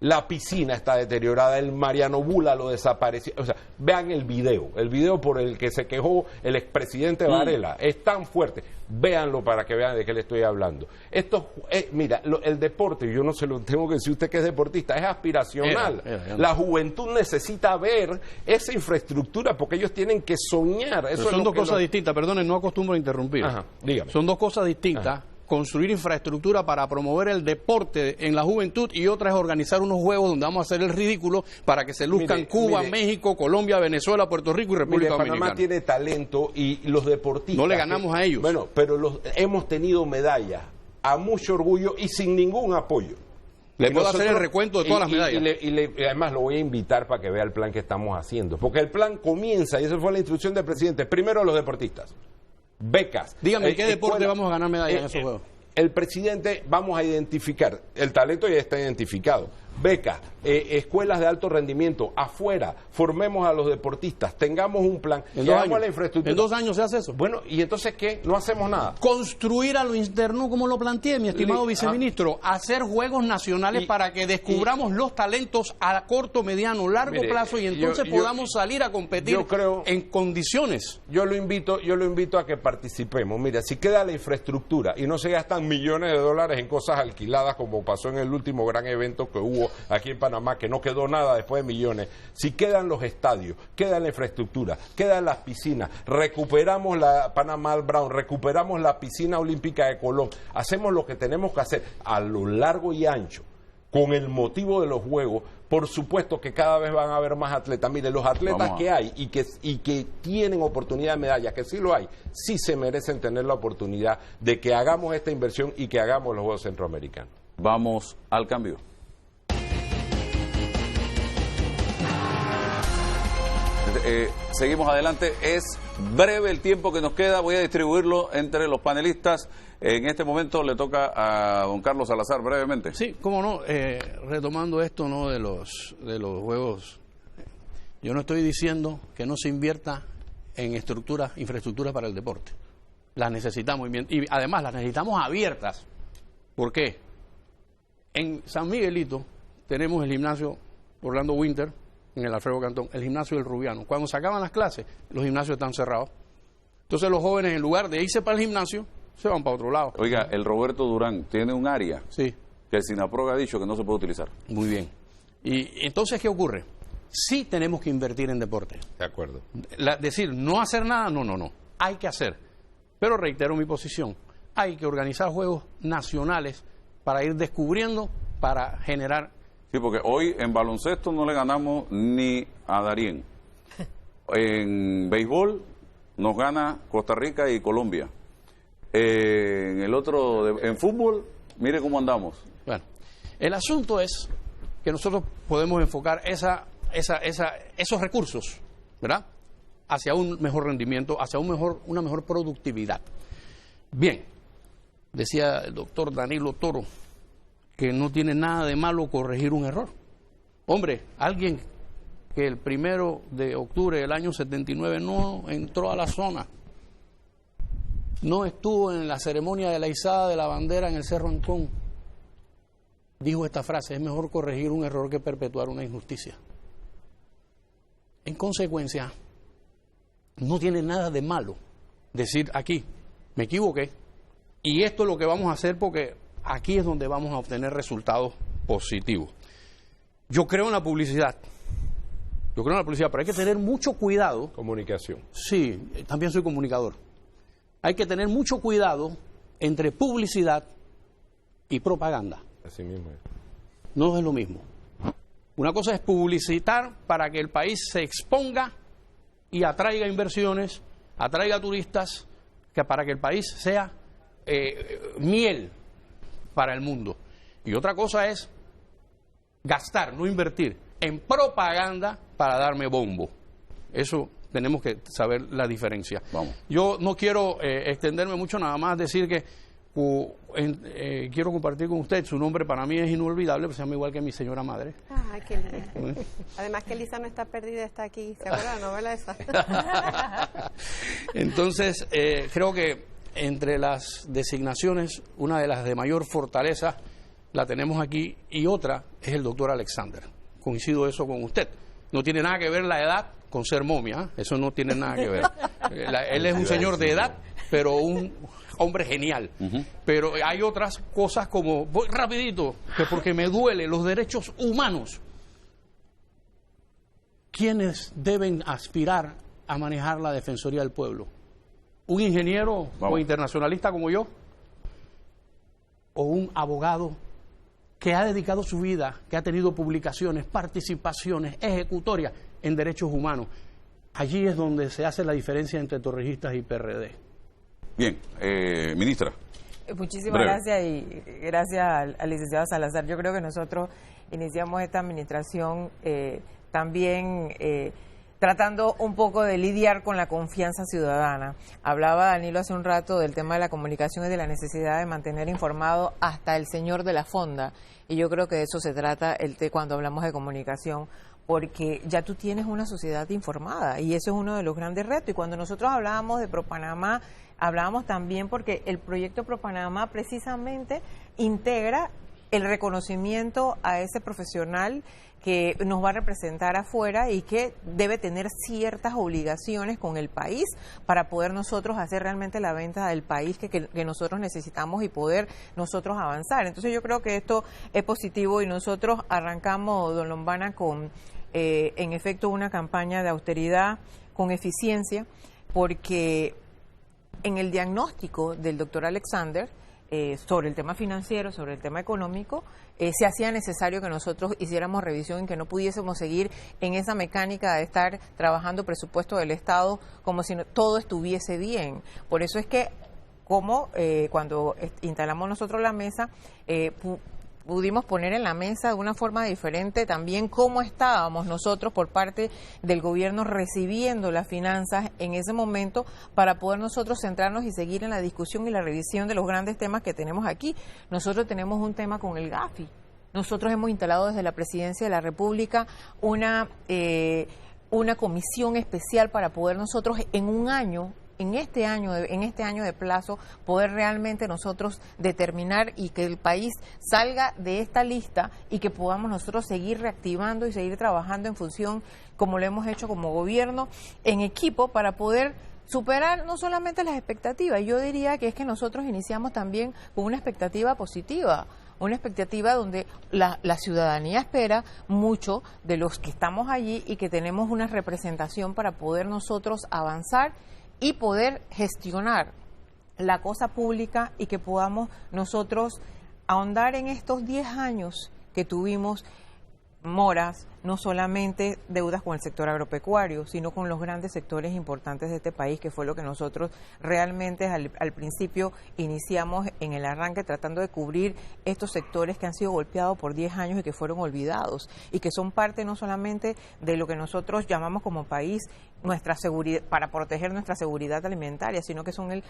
La piscina está deteriorada, el Mariano Bula lo desapareció. O sea, vean el video por el que se quejó el expresidente Varela, es tan fuerte. Véanlo para que vean de qué le estoy hablando. Esto, mira, el deporte, yo no se lo tengo que decir, usted que es deportista, es aspiracional. La juventud necesita ver esa infraestructura porque ellos tienen que soñar. Eso son dos cosas distintas, perdonen, no acostumbro a interrumpir. Ajá, dígame. Son dos cosas distintas. Ajá. Construir infraestructura para promover el deporte en la juventud y otra es organizar unos juegos donde vamos a hacer el ridículo para que se luzcan Cuba, México, Colombia, Venezuela, Puerto Rico y República Dominicana. Panamá tiene talento y los deportistas... No le ganamos a ellos. Bueno, pero hemos tenido medallas a mucho orgullo y sin ningún apoyo. Le puedo hacer el recuento de todas las medallas. Y además lo voy a invitar para que vea el plan que estamos haciendo. Porque el plan comienza, y esa fue la instrucción del presidente, primero a los deportistas. Becas. Dígame, ¿qué deporte vamos a ganar medallas en esos juegos? El presidente, vamos a identificar, el talento ya está identificado, becas, escuelas de alto rendimiento, afuera, formemos a los deportistas, tengamos un plan, hagamos la infraestructura. ¿En 2 años se hace eso? Bueno, ¿y entonces qué? No hacemos nada. Construir a lo interno, como lo planteé, mi estimado viceministro, hacer juegos nacionales para que descubramos los talentos a corto, mediano, largo plazo y entonces podamos salir a competir en condiciones. Yo lo invito a que participemos. Mira, si queda la infraestructura y no se gastan millones de dólares en cosas alquiladas como pasó en el último gran evento que hubo aquí en Panamá, que no quedó nada después de millones, si quedan los estadios, queda la infraestructura, quedan las piscinas, recuperamos la Panamá Brown, recuperamos la piscina olímpica de Colón, hacemos lo que tenemos que hacer a lo largo y ancho con el motivo de los Juegos. Por supuesto que cada vez van a haber más atletas. Mire, los atletas que hay y que tienen oportunidad de medalla, que sí lo hay, sí se merecen tener la oportunidad de que hagamos esta inversión y que hagamos los Juegos Centroamericanos. Vamos al cambio. Seguimos adelante. Es breve el tiempo que nos queda. Voy a distribuirlo entre los panelistas. En este momento le toca a don Carlos Salazar brevemente. Sí, cómo no. Retomando esto, ¿no?, de los juegos. Yo no estoy diciendo que no se invierta en infraestructura para el deporte. Las necesitamos y además las necesitamos abiertas. ¿Por qué? En San Miguelito tenemos el gimnasio Orlando Winter, en el Alfredo Cantón, el gimnasio del Rubiano. Cuando se acaban las clases, los gimnasios están cerrados. Entonces los jóvenes, en lugar de irse para el gimnasio, se van para otro lado. Oiga, el Roberto Durán tiene un área que el SINAPROG ha dicho que no se puede utilizar. Muy bien. Y entonces, ¿qué ocurre? Sí tenemos que invertir en deporte. De acuerdo. Decir, no hacer nada, no. Hay que hacer. Pero reitero mi posición. Hay que organizar juegos nacionales para ir descubriendo, para generar... Sí, porque hoy en baloncesto no le ganamos ni a Darién. En béisbol nos gana Costa Rica y Colombia. En el otro, en fútbol, mire cómo andamos. Bueno, el asunto es que nosotros podemos enfocar esos recursos, ¿verdad?, hacia un mejor rendimiento, hacia una mejor productividad. Bien, decía el doctor Danilo Toro que no tiene nada de malo corregir un error. Hombre, alguien que el 1 de octubre del año 79 no entró a la zona, no estuvo en la ceremonia de la izada de la bandera en el Cerro Ancón, dijo esta frase: es mejor corregir un error que perpetuar una injusticia. En consecuencia, no tiene nada de malo decir aquí, me equivoqué, y esto es lo que vamos a hacer porque aquí es donde vamos a obtener resultados positivos. Yo creo en la publicidad. Pero hay que tener mucho cuidado. Comunicación. Sí, también soy comunicador. Hay que tener mucho cuidado entre publicidad y propaganda. Así mismo es. No es lo mismo. Una cosa es publicitar para que el país se exponga y atraiga inversiones, atraiga turistas, que para que el país sea miel para el mundo. Y otra cosa es gastar, no invertir en propaganda para darme bombo. Eso tenemos que saber la diferencia. Vamos. Yo no quiero extenderme mucho, nada más decir que quiero compartir con usted, su nombre para mí es inolvidable, pues se llama igual que mi señora madre. Ay, qué lindo. Además que Elisa no está perdida, está aquí. ¿Se acuerdan de la novela esa? Entonces, creo que entre las designaciones, una de las de mayor fortaleza la tenemos aquí, y otra es el doctor Alexander. Coincido eso con usted. No tiene nada que ver la edad con ser momia, ¿eh? Eso no tiene nada que ver. Él es un señor de edad, pero un hombre genial. Pero hay otras cosas como, voy rapidito, que porque me duele, los derechos humanos. ¿Quiénes deben aspirar a manejar la Defensoría del Pueblo? ¿Un ingeniero o internacionalista como yo? ¿O un abogado que ha dedicado su vida, que ha tenido publicaciones, participaciones, ejecutorias en derechos humanos? Allí es donde se hace la diferencia entre torrijistas y PRD. Bien, ministra. Muchísimas gracias, y gracias al licenciado Salazar. Yo creo que nosotros iniciamos esta administración también tratando un poco de lidiar con la confianza ciudadana. Hablaba Danilo hace un rato del tema de la comunicación y de la necesidad de mantener informado hasta el señor de la fonda, y yo creo que de eso se trata cuando hablamos de comunicación, porque ya tú tienes una sociedad informada y eso es uno de los grandes retos. Y cuando nosotros hablábamos de ProPanamá, hablábamos también porque el proyecto ProPanamá precisamente integra el reconocimiento a ese profesional que nos va a representar afuera y que debe tener ciertas obligaciones con el país para poder nosotros hacer realmente la venta del país que nosotros necesitamos y poder nosotros avanzar. Entonces yo creo que esto es positivo, y nosotros arrancamos, don Lombana, con en efecto una campaña de austeridad con eficiencia, porque en el diagnóstico del doctor Alexander sobre el tema financiero, sobre el tema económico, se hacía necesario que nosotros hiciéramos revisión y que no pudiésemos seguir en esa mecánica de estar trabajando presupuesto del Estado como si todo estuviese bien. Por eso es que cuando instalamos nosotros la mesa, pudimos poner en la mesa de una forma diferente también cómo estábamos nosotros por parte del gobierno recibiendo las finanzas en ese momento, para poder nosotros centrarnos y seguir en la discusión y la revisión de los grandes temas que tenemos aquí. Nosotros tenemos un tema con el GAFI. Nosotros hemos instalado desde la Presidencia de la República una comisión especial para poder nosotros en este año de plazo, poder realmente nosotros determinar y que el país salga de esta lista y que podamos nosotros seguir reactivando y seguir trabajando en función, como lo hemos hecho como gobierno, en equipo, para poder superar no solamente las expectativas. Yo diría que es que nosotros iniciamos también con una expectativa positiva, una expectativa donde la ciudadanía espera mucho de los que estamos allí y que tenemos una representación para poder nosotros avanzar y poder gestionar la cosa pública, y que podamos nosotros ahondar en estos 10 años que tuvimos moras, no solamente deudas con el sector agropecuario, sino con los grandes sectores importantes de este país, que fue lo que nosotros realmente al principio iniciamos en el arranque, tratando de cubrir estos sectores que han sido golpeados por 10 años y que fueron olvidados, y que son parte no solamente de lo que nosotros llamamos como país nuestra seguridad, para proteger nuestra seguridad alimentaria, sino que son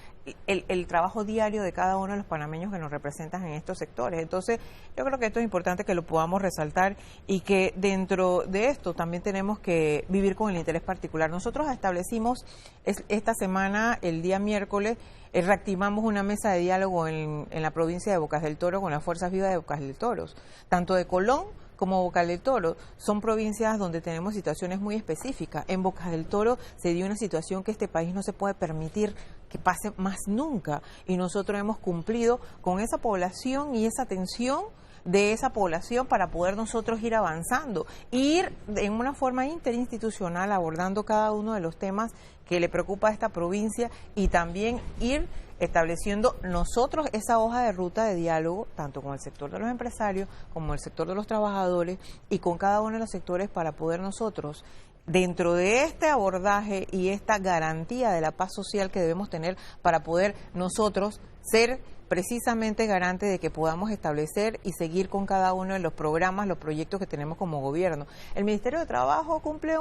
el trabajo diario de cada uno de los panameños que nos representan en estos sectores. Entonces, yo creo que esto es importante que lo podamos resaltar, y que dentro de esto también tenemos que vivir con el interés particular. Nosotros establecimos esta semana, el día miércoles, reactivamos una mesa de diálogo en la provincia de Bocas del Toro con las fuerzas vivas de Bocas del Toro, tanto de Colón como Bocas del Toro. Son provincias donde tenemos situaciones muy específicas. En Bocas del Toro se dio una situación que este país no se puede permitir que pase más nunca, y nosotros hemos cumplido con esa población y esa atención de esa población para poder nosotros ir avanzando, ir en una forma interinstitucional abordando cada uno de los temas que le preocupa a esta provincia, y también ir estableciendo nosotros esa hoja de ruta de diálogo, tanto con el sector de los empresarios como el sector de los trabajadores, y con cada uno de los sectores, para poder nosotros, dentro de este abordaje y esta garantía de la paz social que debemos tener, para poder nosotros ser precisamente garante de que podamos establecer y seguir con cada uno de los programas, los proyectos que tenemos como gobierno. El Ministerio de Trabajo cumple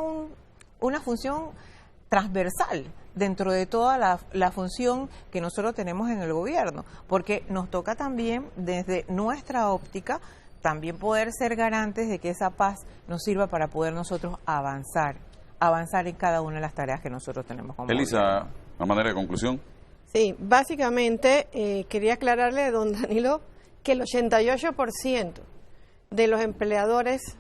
una función transversal dentro de toda la función que nosotros tenemos en el gobierno, porque nos toca también, desde nuestra óptica, también poder ser garantes de que esa paz nos sirva para poder nosotros avanzar en cada una de las tareas que nosotros tenemos como Elisa, gobierno. a manera de conclusión. Sí, básicamente quería aclararle a don Danilo que el 88% de los empleadores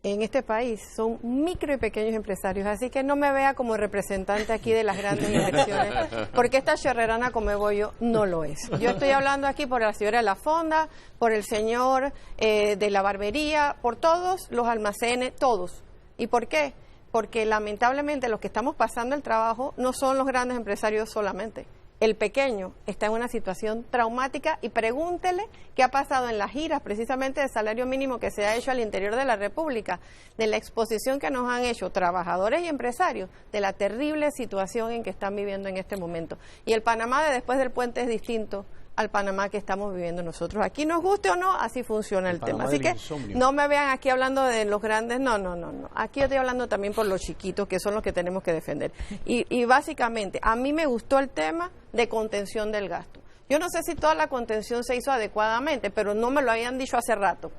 en este país son micro y pequeños empresarios, así que no me vea como representante aquí de las grandes inversiones, porque esta chorrerana Comebollo no lo es. Yo estoy hablando aquí por la señora de la fonda, por el señor de la barbería, por todos los almacenes, todos. ¿Y por qué? Porque lamentablemente los que estamos pasando el trabajo no son los grandes empresarios solamente. El pequeño está en una situación traumática, y pregúntele qué ha pasado en las giras precisamente del salario mínimo que se ha hecho al interior de la República, de la exposición que nos han hecho trabajadores y empresarios de la terrible situación en que están viviendo en este momento. Y el Panamá de después del puente es distinto al Panamá que estamos viviendo nosotros. Aquí nos guste o no, así funciona el tema. Así que no me vean aquí hablando de los grandes, no. Aquí yo estoy hablando también por los chiquitos, que son los que tenemos que defender. Y básicamente, a mí me gustó el tema de contención del gasto. Yo no sé si toda la contención se hizo adecuadamente, pero no me lo habían dicho hace rato.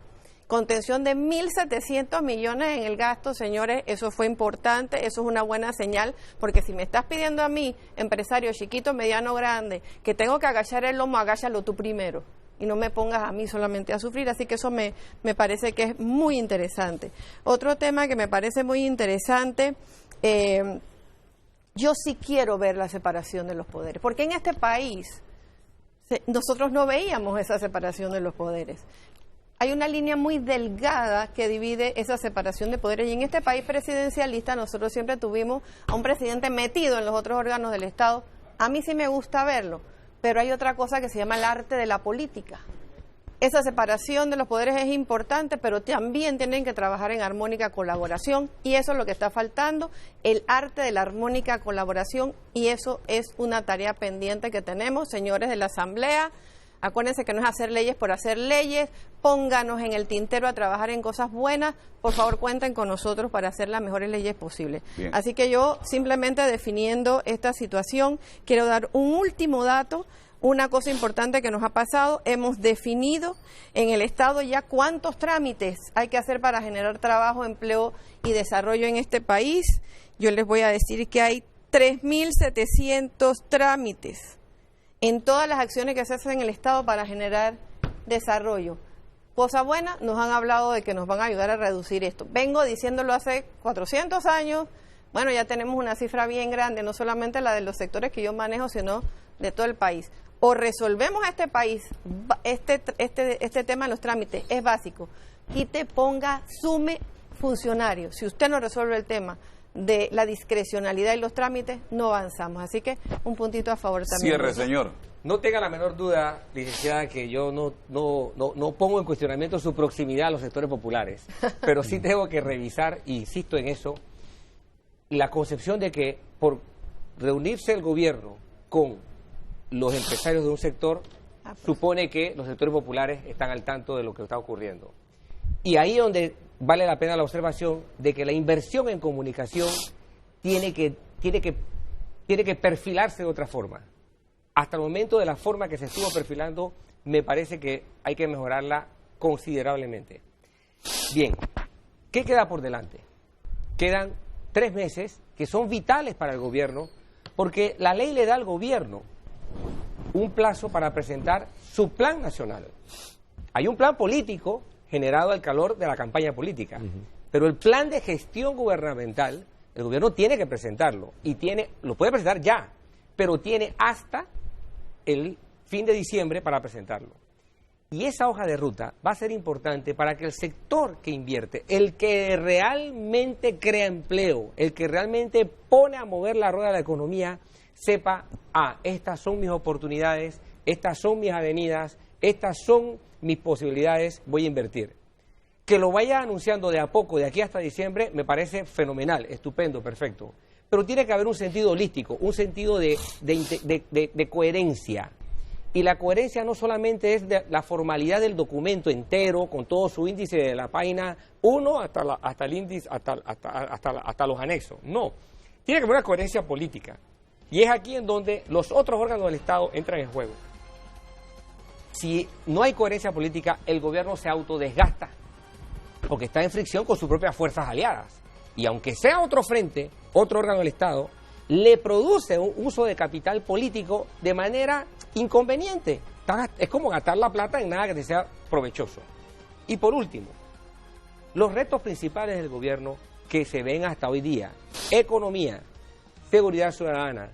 Contención de 1.700 millones en el gasto, señores, eso fue importante, eso es una buena señal, porque si me estás pidiendo a mí, empresario chiquito, mediano, grande, que tengo que agachar el lomo, agáchalo tú primero, y no me pongas a mí solamente a sufrir, así que eso me parece que es muy interesante. Otro tema que me parece muy interesante, yo sí quiero ver la separación de los poderes, porque en este país nosotros no veíamos esa separación de los poderes. Hay una línea muy delgada que divide esa separación de poderes, y en este país presidencialista nosotros siempre tuvimos a un presidente metido en los otros órganos del Estado. A mí sí me gusta verlo, pero hay otra cosa que se llama el arte de la política. Esa separación de los poderes es importante, pero también tienen que trabajar en armónica colaboración, y eso es lo que está faltando, el arte de la armónica colaboración, y eso es una tarea pendiente que tenemos, señores de la Asamblea. Acuérdense que no es hacer leyes por hacer leyes, pónganos en el tintero a trabajar en cosas buenas, por favor cuenten con nosotros para hacer las mejores leyes posibles. Bien. Así que yo, simplemente definiendo esta situación, quiero dar un último dato, una cosa importante que nos ha pasado: hemos definido en el Estado ya cuántos trámites hay que hacer para generar trabajo, empleo y desarrollo en este país. Yo les voy a decir que hay 3.700 trámites en todas las acciones que se hacen en el Estado para generar desarrollo. Cosa buena, nos han hablado de que nos van a ayudar a reducir esto. Vengo diciéndolo hace 400 años, bueno, ya tenemos una cifra bien grande, no solamente la de los sectores que yo manejo, sino de todo el país. O resolvemos este país, este tema de los trámites es básico, y te ponga, sume funcionarios. Si usted no resuelve el tema de la discrecionalidad y los trámites, no avanzamos. Así que un puntito a favor también. Cierre, señor. No tenga la menor duda, licenciada, que yo no pongo en cuestionamiento su proximidad a los sectores populares, pero sí tengo que revisar, e insisto en eso, la concepción de que por reunirse el gobierno con los empresarios de un sector, supone que los sectores populares están al tanto de lo que está ocurriendo. Y ahí es donde vale la pena la observación de que la inversión en comunicación tiene que perfilarse de otra forma. Hasta el momento, de la forma que se estuvo perfilando, me parece que hay que mejorarla considerablemente. Bien, ¿qué queda por delante? Quedan 3 meses que son vitales para el gobierno, porque la ley le da al gobierno un plazo para presentar su plan nacional. Hay un plan político generado al calor de la campaña política, pero el plan de gestión gubernamental, el gobierno tiene que presentarlo, y lo puede presentar ya, pero tiene hasta el fin de diciembre para presentarlo. Y esa hoja de ruta va a ser importante para que el sector que invierte, el que realmente crea empleo, el que realmente pone a mover la rueda de la economía, sepa, estas son mis oportunidades, estas son mis avenidas, estas son mis posibilidades, voy a invertir. Que lo vaya anunciando de a poco, de aquí hasta diciembre, me parece fenomenal, estupendo, perfecto. Pero tiene que haber un sentido holístico, un sentido de coherencia. Y la coherencia no solamente es de la formalidad del documento entero, con todo su índice de la página 1 hasta el índice, hasta los anexos. No, tiene que haber una coherencia política. Y es aquí en donde los otros órganos del Estado entran en juego. Si no hay coherencia política, el gobierno se autodesgasta, porque está en fricción con sus propias fuerzas aliadas. Y aunque sea otro frente, otro órgano del Estado, le produce un uso de capital político de manera inconveniente. Es como gastar la plata en nada que te sea provechoso. Y por último, los retos principales del gobierno que se ven hasta hoy día: economía, seguridad ciudadana,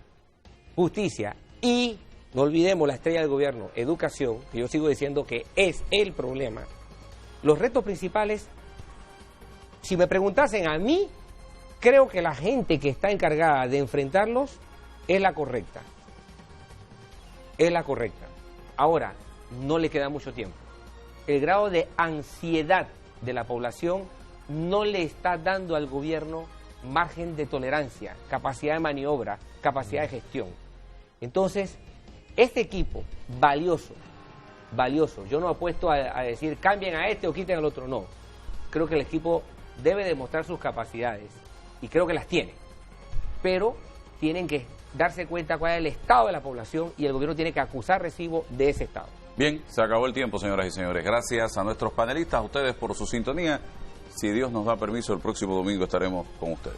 justicia y, no olvidemos la estrella del gobierno, educación, que yo sigo diciendo que es el problema. Los retos principales, si me preguntasen a mí, creo que la gente que está encargada de enfrentarlos es la correcta. Es la correcta. Ahora, no le queda mucho tiempo. El grado de ansiedad de la población no le está dando al gobierno margen de tolerancia, capacidad de maniobra, capacidad de gestión. Entonces, este equipo valioso, yo no apuesto a decir cambien a este o quiten al otro, no. Creo que el equipo debe demostrar sus capacidades, y creo que las tiene, pero tienen que darse cuenta cuál es el estado de la población, y el gobierno tiene que acusar recibo de ese estado. Bien, se acabó el tiempo, señoras y señores. Gracias a nuestros panelistas, a ustedes por su sintonía. Si Dios nos da permiso, el próximo domingo estaremos con ustedes.